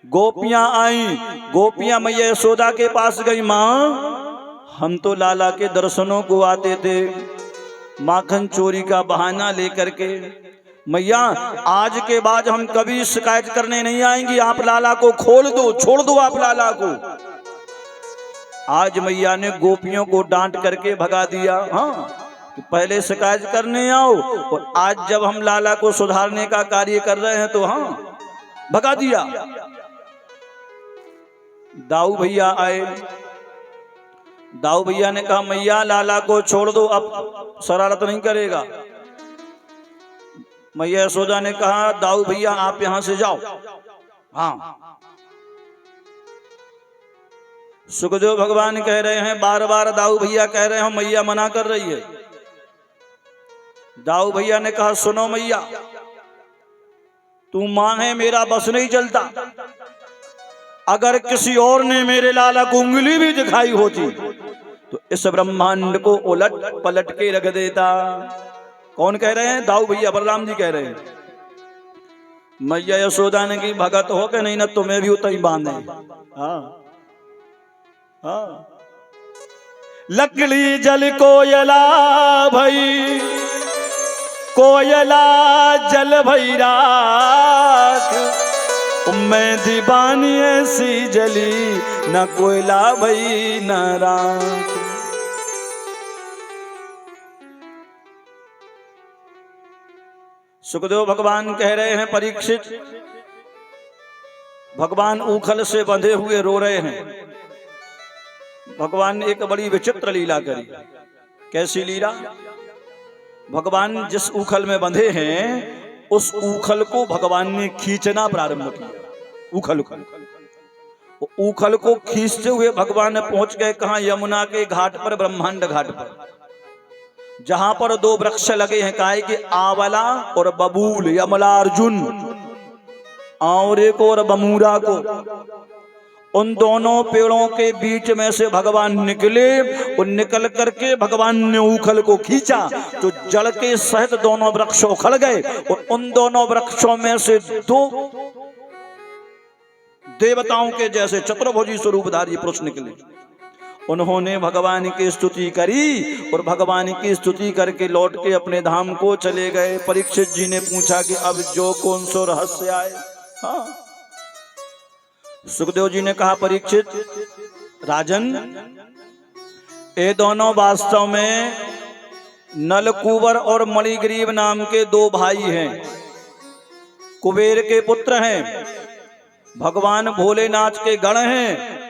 गोपियां आई, गोपियां मैया यशोदा के पास गई। मां, हम तो लाला के दर्शनों को आते थे माखन चोरी का बहाना लेकर के। मैया, आज के बाद हम कभी शिकायत करने नहीं आएंगी, आप लाला को खोल दो, छोड़ दो आप लाला को। आज मैया ने गोपियों को डांट करके भगा दिया। हाँ, तो पहले शिकायत करने आओ, और आज जब हम लाला को सुधारने का कार्य कर रहे हैं तो हाँ भगा दिया। दाऊ भैया आए, दाऊ भैया ने कहा मैया लाला को छोड़ दो, अब शरारत नहीं करेगा। मैया यशोदा ने कहा दाऊ भैया आप यहां से जाओ। हाँ, सुखदेव भगवान कह रहे हैं, बार बार दाऊ भैया कह रहे हैं, मैया मना कर रही है। दाऊ भैया ने कहा सुनो मैया, तू मां है, मेरा बस नहीं चलता। अगर किसी और ने मेरे लाला को उंगली भी दिखाई होती तो इस ब्रह्मांड को उलट पलट के रख देता। कौन कह रहे हैं? दाऊ भैया, बलराम जी कह रहे हैं। मैया यशोदा ने की भगत हो के नहीं ना, तुम्हें भी उतना ही बांधे। हाँ हाँ, लकड़ी जल कोयला भई, कोयला जल भई राख, मैं दीवानी ऐसी जली, न कोयला भई न राख। सुखदेव भगवान कह रहे हैं परीक्षित, भगवान उखल से बंधे हुए रो रहे हैं। भगवान ने एक बड़ी विचित्र लीला करी। कैसी लीला? भगवान जिस उखल में बंधे हैं उस ऊखल को भगवान ने खींचना प्रारंभ किया। ऊखल को, ऊखल को खींचते हुए भगवान पहुंच गए कहां? यमुना के घाट पर, ब्रह्मांड घाट पर, जहां पर दो वृक्ष लगे हैं, काहे कि आवला और बबूल, यमलार्जुन, आवरे को और बमूरा को, उन दोनों पेड़ों के बीच में से भगवान निकले और निकल करके भगवान ने ऊखल को खींचा तो जड़ के सहित दोनों वृक्ष उखड़ गए और उन दोनों वृक्षों में से दो देवताओं के जैसे चतुर्भुजी स्वरूपधारी पुरुष निकले। उन्होंने भगवान की स्तुति करी और भगवान की स्तुति करके लौट के अपने धाम को चले गए। परीक्षित जी ने पूछा कि अब जो कौन सो रहस्य आए? हाँ, सुखदेव जी ने कहा, परीक्षित राजन, ये दोनों वास्तव में नलकूबर और मणिग्रीव नाम के दो भाई हैं, कुबेर के पुत्र हैं, भगवान भोलेनाथ के गण हैं।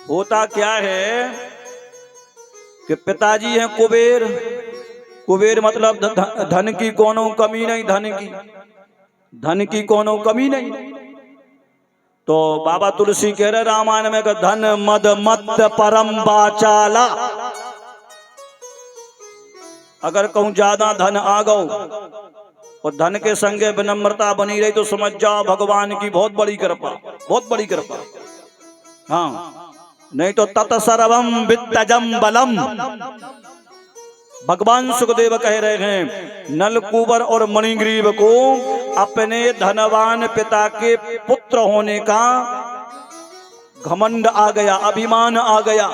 होता क्या है कि पिताजी हैं कुबेर, कुबेर मतलब धन की कोनो कमी नहीं, धन की कोनो कमी नहीं। तो बाबा तुलसी कह रहे रामायण में, धन मद मत परम बाचाला, अगर कहूं ज्यादा धन आ गो और धन के संगे विनम्रता बनी रही तो समझ जाओ भगवान की बहुत बड़ी कृपा, बहुत बड़ी कृपा। हाँ, नहीं तो तत्सर्वम वित्तजम बलम। भगवान सुखदेव कह रहे हैं नलकूबर और मणिग्रीव को अपने धनवान पिता के पुत्र होने का घमंड आ गया, अभिमान आ गया।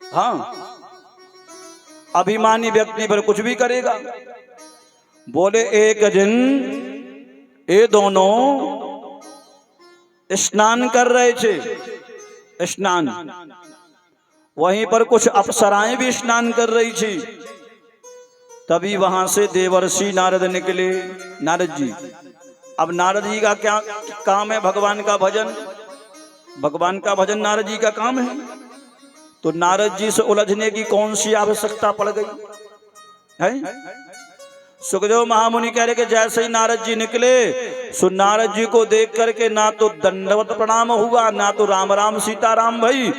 हाँ, अभिमानी व्यक्ति पर कुछ भी करेगा। बोले एक दिन ये दोनों स्नान कर रहे थे, स्नान, वहीं पर कुछ अप्सराएं भी स्नान कर रही थी। तभी वहां से देवर्षि नारद निकले। नारद जी, अब नारद जी का क्या काम है? भगवान का भजन, भगवान का भजन नारद जी का काम है। तो नारद जी से उलझने की कौन सी आवश्यकता पड़ गई है? सुखदेव महामुनि कह रहे कि जैसे ही नारद जी निकले सो नारद जी को देख करके ना तो दंडवत प्रणाम हुआ, ना तो राम राम सीताराम भाई,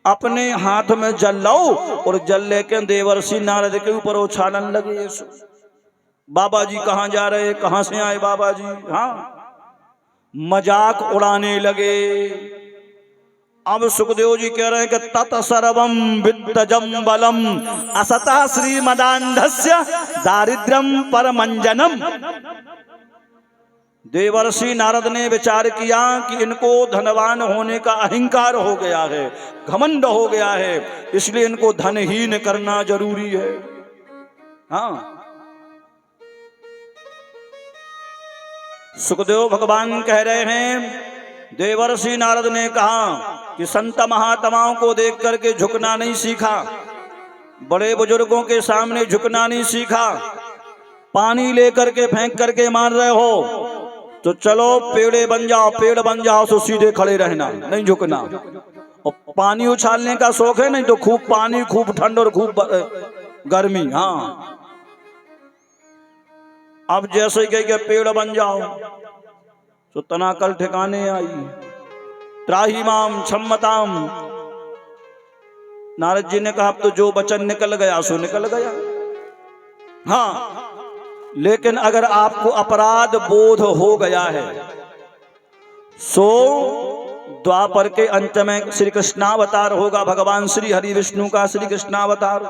अपने हाथ में जल लाओ और जल लेके देवर्षि नारद के ऊपर उछालन लगे। बाबा जी कहाँ जा रहे, कहाँ से आए बाबा जी? हाँ, मजाक उड़ाने लगे। अब सुखदेव जी कह रहे हैं कि तत्सर्वम वित्तजम बलम असता श्रीमदान्धस्य दारिद्र्यम परमंजनम। देवर्षि नारद ने विचार किया कि इनको धनवान होने का अहंकार हो गया है, घमंड हो गया है, इसलिए इनको धनहीन करना जरूरी है। हाँ, सुखदेव भगवान कह रहे हैं देवर्षि नारद ने कहा कि संत महात्माओं को देख करके झुकना नहीं सीखा, बड़े बुजुर्गों के सामने झुकना नहीं सीखा, पानी लेकर के फेंक करके मार रहे हो तो चलो पेड़े बन जाओ, पेड़ बन जाओ, तो सीधे खड़े रहना, नहीं झुकना। और पानी उछालने का शौक है नहीं तो खूब पानी, खूब ठंड और खूब गर्मी। हाँ, अब जैसे कह पेड़ बन जाओ तो तनाकल ठिकाने आई। त्राहिमाम क्षमताम। नारद जी ने कहा अब तो जो वचन निकल गया सो निकल गया। हाँ, लेकिन अगर आपको अपराध बोध हो गया है सो द्वापर के अंत में श्री कृष्णावतार होगा, भगवान श्री हरि विष्णु का श्री कृष्णावतार,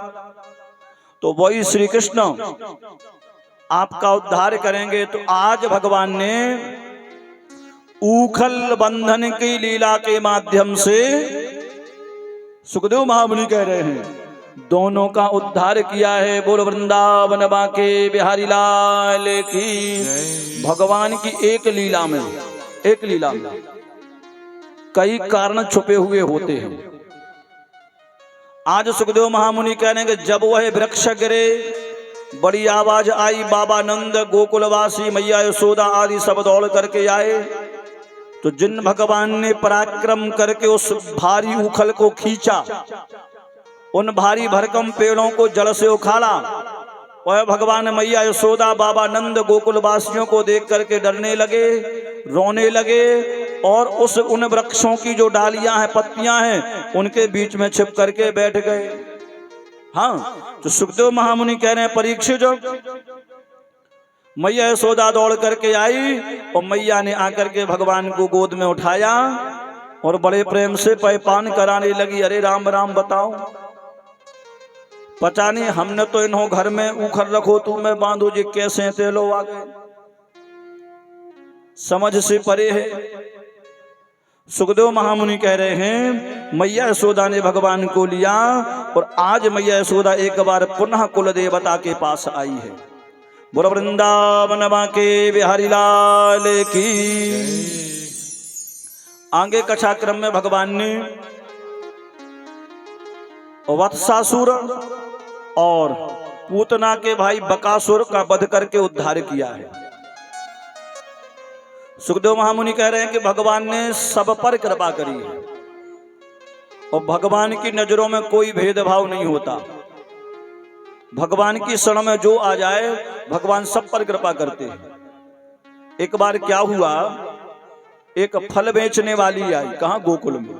तो वही श्री कृष्ण आपका उद्धार करेंगे। तो आज भगवान ने ऊखल बंधन की लीला के माध्यम से, सुखदेव महामुनि कह रहे हैं, दोनों का उद्धार किया है। बोल वृंदावन बाके बिहारी लाल की। भगवान की एक लीला में, एक लीला में कई कारण छुपे हुए होते हैं। आज सुखदेव महामुनि कहने कि जब वह वृक्ष गिरे, बड़ी आवाज आई, बाबा नंद, गोकुलवासी, मैया यशोदा आदि सब दौड़ करके आए। तो जिन भगवान ने पराक्रम करके उस भारी उखल को खींचा, उन भारी भरकम पेड़ों को जड़ से उखाड़ा, वह भगवान मैया यशोदा बाबा नंद गोकुल वासियों को देख करके डरने लगे, रोने लगे और उन वृक्षों की जो डालियां हैं, पत्तियां हैं, उनके बीच में छिप करके बैठ गए। हाँ, तो सुखदेव महामुनि कह रहे हैं परीक्षित, मैया यशोदा दौड़ करके आई और मैया ने आकर के भगवान को गोद में उठाया और बड़े प्रेम से पैपान कराने लगी। अरे राम राम बताओ, पता नहीं हमने तो इन्हों घर में उखर रखो तू मैं बांधू जी, कैसे तेलो आ गए, समझ से परे है। सुखदेव महामुनि कह रहे हैं मैया यशोदा ने भगवान को लिया और आज मैया यशोदा एक बार पुनः कुल देवता के पास आई है। बोलो वृंदावन बांके बिहारी लाल की। आगे कथाक्रम में भगवान ने वत्सासुर और पूतना के भाई बकासुर का वध करके उद्धार किया है। सुखदेव महामुनि कह रहे हैं कि भगवान ने सब पर कृपा करी है और भगवान की नजरों में कोई भेदभाव नहीं होता। भगवान की शरण में जो आ जाए भगवान सब पर कृपा करते हैं। एक बार क्या हुआ, एक फल बेचने वाली आई, कहां, गोकुल में।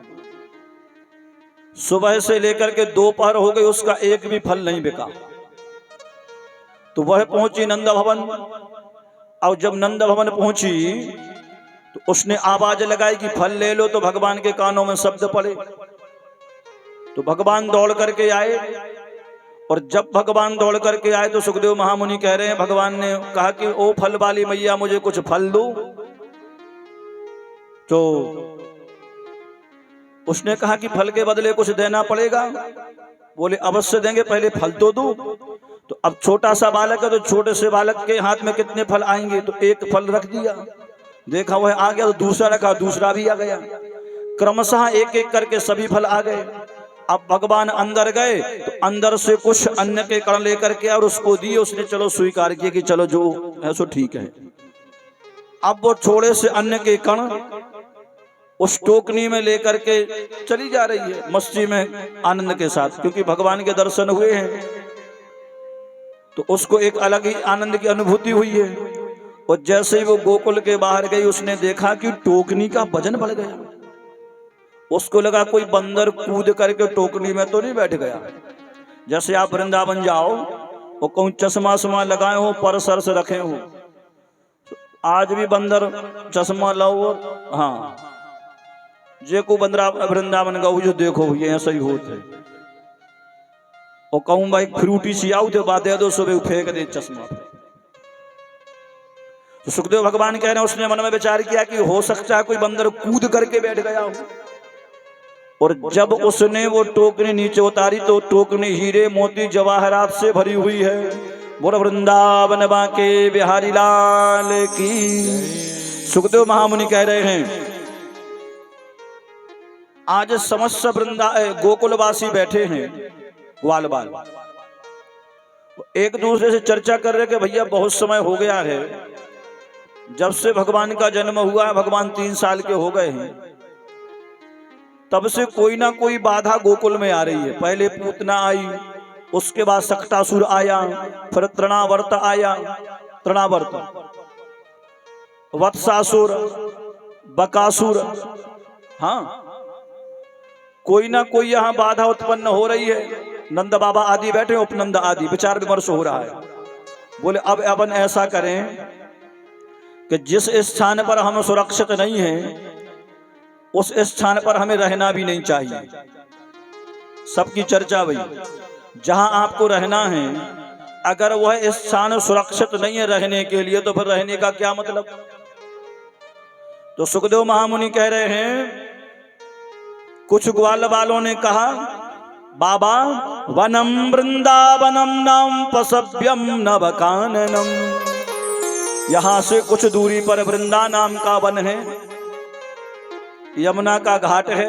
सुबह से लेकर के दोपहर हो गई, उसका एक भी फल नहीं बिका। तो वह पहुंची नंद भवन, और जब नंद भवन पहुंची तो उसने आवाज लगाई कि फल ले लो, तो भगवान के कानों में शब्द पड़े। तो भगवान दौड़ करके आए और जब भगवान दौड़ करके आए तो सुखदेव महामुनि कह रहे हैं भगवान ने कहा कि ओ फल वाली मैया मुझे कुछ फल दो। तो उसने कहा कि फल के बदले कुछ देना पड़ेगा। बोले अवश्य देंगे, पहले फल तो दो। तो अब छोटा सा बालक है तो छोटे से बालक के हाथ में कितने फल आएंगे, तो एक फल रख दिया, देखा वह आ गया, तो दूसरा रखा, दूसरा भी आ गया, क्रमशः एक एक करके सभी फल आ गए। अब भगवान अंदर गए तो अंदर से कुछ अन्न के कण लेकर के और उसको दिए। उसने चलो स्वीकार किया कि चलो जो है सो ठीक है। अब वो थोड़े से अन्न के कण उस टोकनी में लेकर के चली जा रही है मस्ती में आनंद के साथ, क्योंकि भगवान के दर्शन हुए हैं तो उसको एक अलग ही आनंद की अनुभूति हुई है। और जैसे ही वो गोकुल के बाहर गई उसने देखा कि टोकनी का वजन बढ़ गया। उसको लगा कोई बंदर कूद करके टोकनी में तो नहीं बैठ गया। जैसे आप वृंदावन जाओ और कहूं चश्मा शमा लगाए हो, पर सर से रखे हो, आज भी बंदर चश्मा लाओ, हाँ जे को बंदरा वृंदावन गाओ जो देखो ये ऐसा ही होता है। और कहूं भाई फ्रूटी सी आओ तो बात दे दो, सुबह फेंक दे चश्मा। तो सुखदेव भगवान कह रहे हैं उसने मन में विचार किया कि हो सकता है कोई बंदर कूद करके बैठ गया हो। और जब उसने वो टोकरी नीचे उतारी तो टोकरी हीरे मोती जवाहरात से भरी हुई है। बोलो वृंदावन बांके बिहारी लाल की। सुखदेव महामुनि कह रहे हैं आज समस्त गोकुलवासी बैठे हैं, ग्वाल बाल एक दूसरे से चर्चा कर रहे कि भैया बहुत समय हो गया है, जब से भगवान का जन्म हुआ है, भगवान 3 साल के हो गए हैं, तब से कोई ना कोई बाधा गोकुल में आ रही है। पहले पूतना आई, उसके बाद सक्टासुर आया, फिर तृणावर्त आया, तृणावर्त, वत्सासुर, बकासुर, हाँ कोई ना कोई यहाँ बाधा उत्पन्न हो रही है। नंद बाबा आदि बैठे, उपनंद आदि, विचार विमर्श हो रहा है। बोले अब अपन ऐसा करें कि जिस स्थान पर हम सुरक्षित नहीं हैं उस स्थान पर हमें रहना भी नहीं चाहिए। सबकी चर्चा हुई, जहां आपको रहना है अगर वह स्थान सुरक्षित नहीं है रहने के लिए तो फिर रहने का क्या मतलब। तो सुखदेव महामुनि कह रहे हैं कुछ ग्वाल वालों ने कहा बाबा वनम वृंदावनम नाम पसभ्यम नवकाननम, यहां से कुछ दूरी पर वृंदा नाम का वन है, यमुना का घाट है,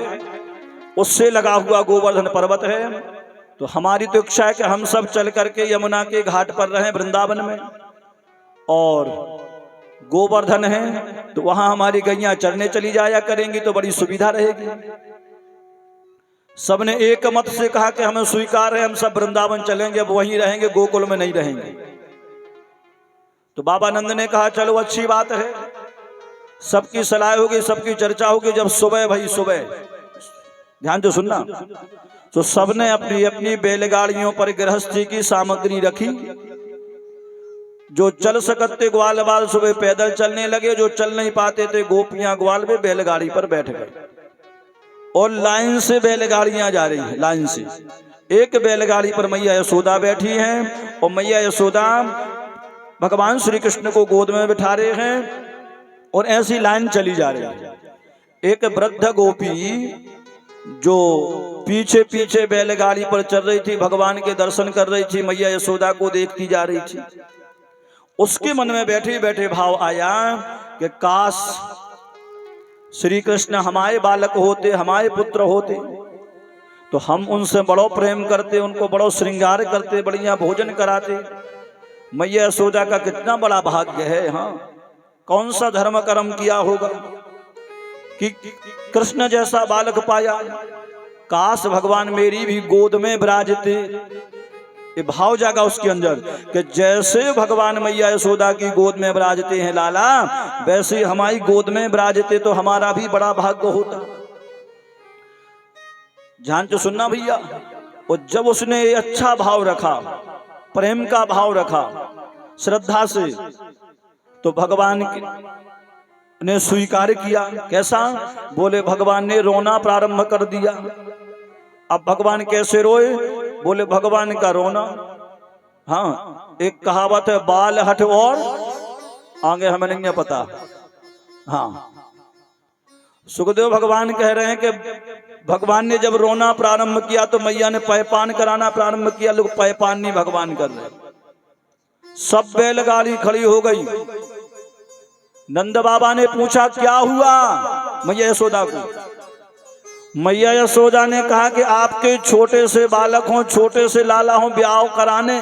उससे लगा हुआ गोवर्धन पर्वत है। तो हमारी तो इच्छा है कि हम सब चल करके यमुना के घाट पर रहें वृंदावन में, और गोवर्धन है तो वहां हमारी गैया चरने चली जाया करेंगी तो बड़ी सुविधा रहेगी। सबने एक मत से कहा कि हमें स्वीकार है, हम सब वृंदावन चलेंगे, अब वहीं रहेंगे, गोकुल में नहीं रहेंगे। तो बाबा नंद ने कहा चलो अच्छी बात है, सबकी सलाह होगी, सबकी चर्चा होगी। जब सुबह भाई सुबह, ध्यान से सुनना, तो सबने अपनी अपनी बैलगाड़ियों पर गृहस्थी की सामग्री रखी। जो चल सकते ग्वाल बाल सुबह पैदल चलने लगे, जो चल नहीं पाते थे गोपियां ग्वाल में बैलगाड़ी पर बैठ गए और लाइन से बैलगाड़ियां जा रही हैं। लाइन से एक बैलगाड़ी पर मैया यशोदा बैठी हैं और मैया यशोदा भगवान श्री कृष्ण को गोद में बिठा रहे हैं और ऐसी लाइन चली जा रही है। एक वृद्ध गोपी जो पीछे पीछे बैलगाड़ी पर चल रही थी, भगवान के दर्शन कर रही थी, मैया यशोदा को देखती जा रही थी। उसके मन में बैठे बैठे भाव आया कि काश श्री कृष्ण हमारे बालक होते, हमारे पुत्र होते, तो हम उनसे बड़ो प्रेम करते, उनको बड़ो श्रृंगार करते, बढ़िया भोजन कराते। मैया यशोदा का कितना बड़ा भाग्य है। हाँ, कौन सा धर्म कर्म किया होगा कि कृष्ण जैसा बालक पाया। काश भगवान मेरी भी गोद में विराजते। ये भाव जागा उसके अंदर कि जैसे भगवान मैया यशोदा की गोद में विराजते हैं लाला, वैसे हमारी गोद में विराजते तो हमारा भी बड़ा भाग्य होता। ध्यान से सुनना भैया। और जब उसने ये अच्छा भाव रखा, प्रेम का भाव रखा, श्रद्धा से, तो भगवान ने स्वीकार किया। कैसा? बोले भगवान ने रोना प्रारंभ कर दिया। अब भगवान कैसे रोए? बोले भगवान का रोना, हाँ, एक कहावत है, बाल हट और आगे हमें नहीं पता। हाँ, सुखदेव भगवान कह रहे हैं कि भगवान ने जब रोना प्रारंभ किया तो मैया ने पैपान कराना प्रारंभ किया। लोग पैपान नहीं भगवान कर रहे। सब बैलगाड़ी खड़ी हो गई। नंद बाबा ने पूछा क्या हुआ मैया यशोदा को। मैया यशोदा ने कहा कि आपके छोटे से बालक हों, छोटे से लाला हों, ब्याह कराने।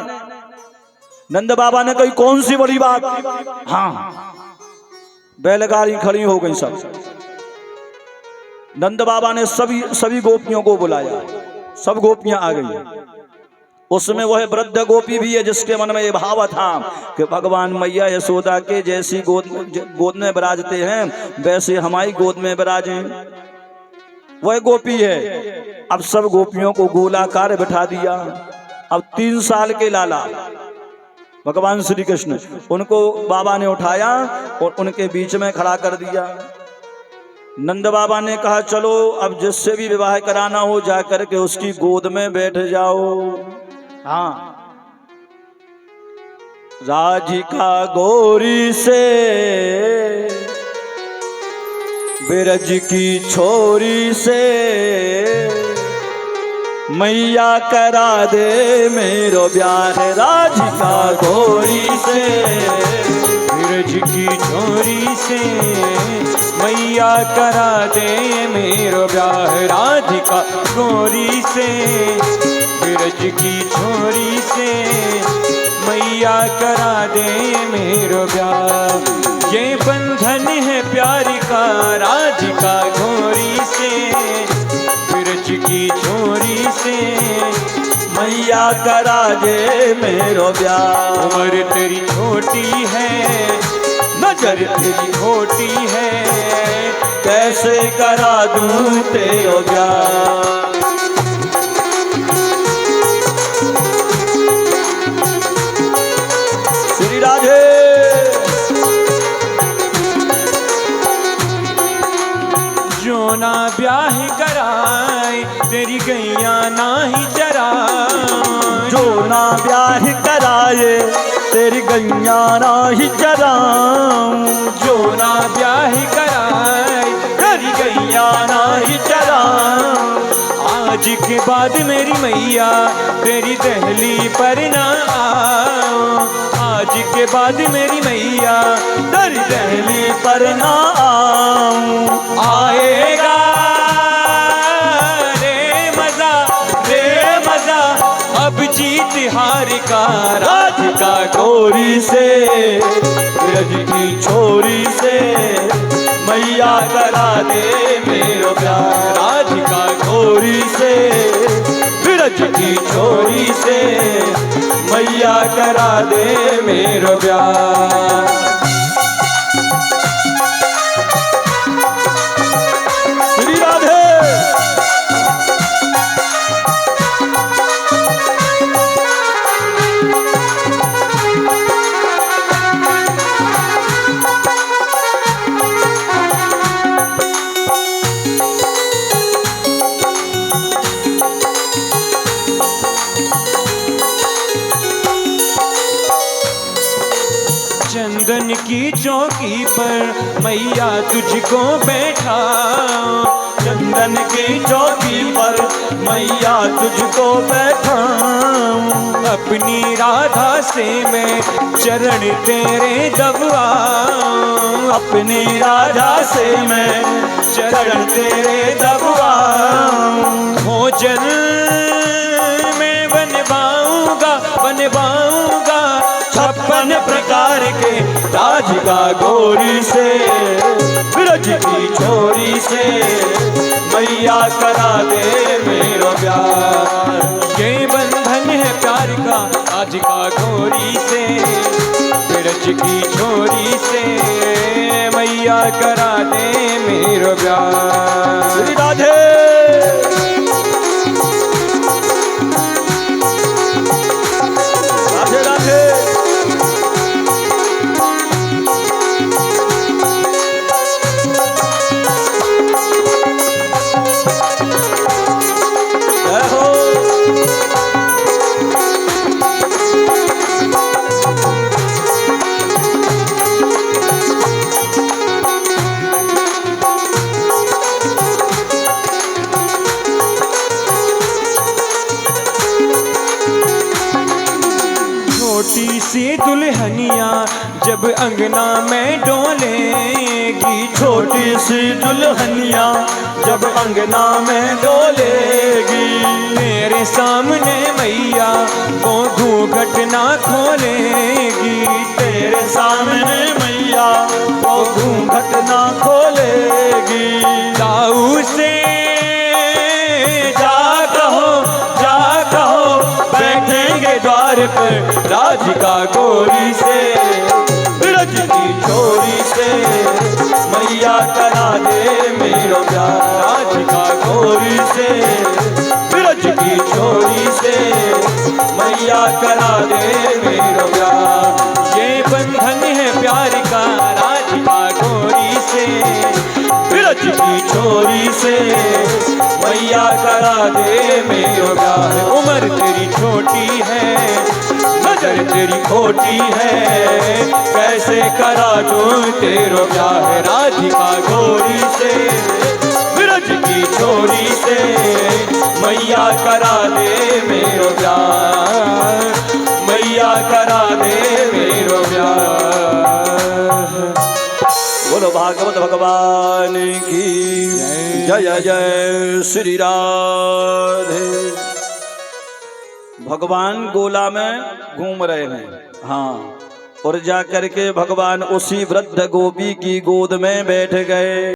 नंद बाबा ने कही कौन सी बड़ी बात। हाँ, बैलगाड़ी खड़ी हो गई सब। नंद बाबा ने सभी गोपियों को बुलाया, सब गोपियां आ गई। उसमें वह वृद्ध गोपी भी है जिसके मन में ये भाव था कि भगवान मैया यशोदा के जैसी गोद में विराजते हैं, वैसे हमारी गोद में विराजे। वह गोपी है। अब सब गोपियों को गोलाकार बिठा दिया। अब 3 साल के लाला भगवान श्री कृष्ण, उनको बाबा ने उठाया और उनके बीच में खड़ा कर दिया। नंद बाबा ने कहा चलो अब जिससे भी विवाह कराना हो जा करके उसकी गोद में बैठ जाओ। हाँ, राधिका गौरी से बिरज की छोरी से मैया करा दे मेरो ब्याह। राधिका गौरी से बिरज की छोरी से मैया करा दे मेरो ब्याह। राधिका गौरी से बिरज की छोरी से मैया करा दे मेरो ब्याह। ये बंधन है प्यार का राधिका गौरी से बिरज की छोरी से मैया करा दे मेरो ब्याह। उम्र तेरी छोटी है, नजर तेरी खोटी है, कैसे करा दूं तेरो ब्याह। श्री राधे। जो ना ब्याह कराए तेरी गैया ना ही चराए। जो ना ब्याह कराए तेरी गैया ना ही चराऊं। जो ना ब्याह कराए तेरी गैया ना ही चराऊं। आज के बाद मेरी मैया तेरी दहली पर ना आओ। आज के बाद मेरी मैया तेरी दहली पर ना आऊं। आएगा रे मजा अब जीत हार का। राधिका गौरी से बिरज की छोरी से मैया करा दे मेरो प्यार। राधिका गौरी गोरी से, ब्रज की छोरी से, मैया करा दे मेरो ब्याह। श्री राधे। चंदन की चौकी पर मैया तुझको बैठा, चंदन की चौकी पर मैया तुझको बैठा, अपनी राधा से मैं चरण तेरे दबाऊं, अपनी राधा से मैं चरण तेरे दबाऊं। भोजन में बनवाऊंगा 56 प्रकार के राधिका गोरी से, ब्रज की छोरी से, मैया करा दे मेरो प्यार। ये बंधन है प्यार का राधिका गोरी से, ब्रज की छोरी से, मैया करा दे मेरो प्यार। श्री राधे। राधे राधे। जय हो। छोटी सी दुल्हनिया जब अंगना में डोलेगी, छोटी सी दुल्हनिया जब अंगना में डोलेगी, तेरे सामने मैया वो घूंघट ना खोलेगी, तेरे सामने मैया वो घूंघट ना खोलेगी। दाऊ से जा कहो बैठेंगे द्वार पर राधिका गोरी से, ब्रज की छोरी से, मैया करा दे मेरो प्यार। राधिका गोरी से, ब्रज की छोरी से, मैया करा दे मेरो प्यार। ये बंधन है प्यार का राधिका गोरी से, ब्रज की छोरी से, मैया करा दे मेरो प्यार। उम्र तेरी छोटी है, नजर तेरी खोटी है, कैसे करा दूं तेरो प्यार। राधिका गोरी से, ब्रज की छोरी से, मैया करा दे मेरो प्यार, मैया करा दे मेरो प्यार। बोलो भागवत भगवान की जय जय श्री राधे। भगवान गोला में घूम रहे हैं, हाँ, और जाकर के भगवान उसी वृद्ध गोपी की गोद में बैठ गए।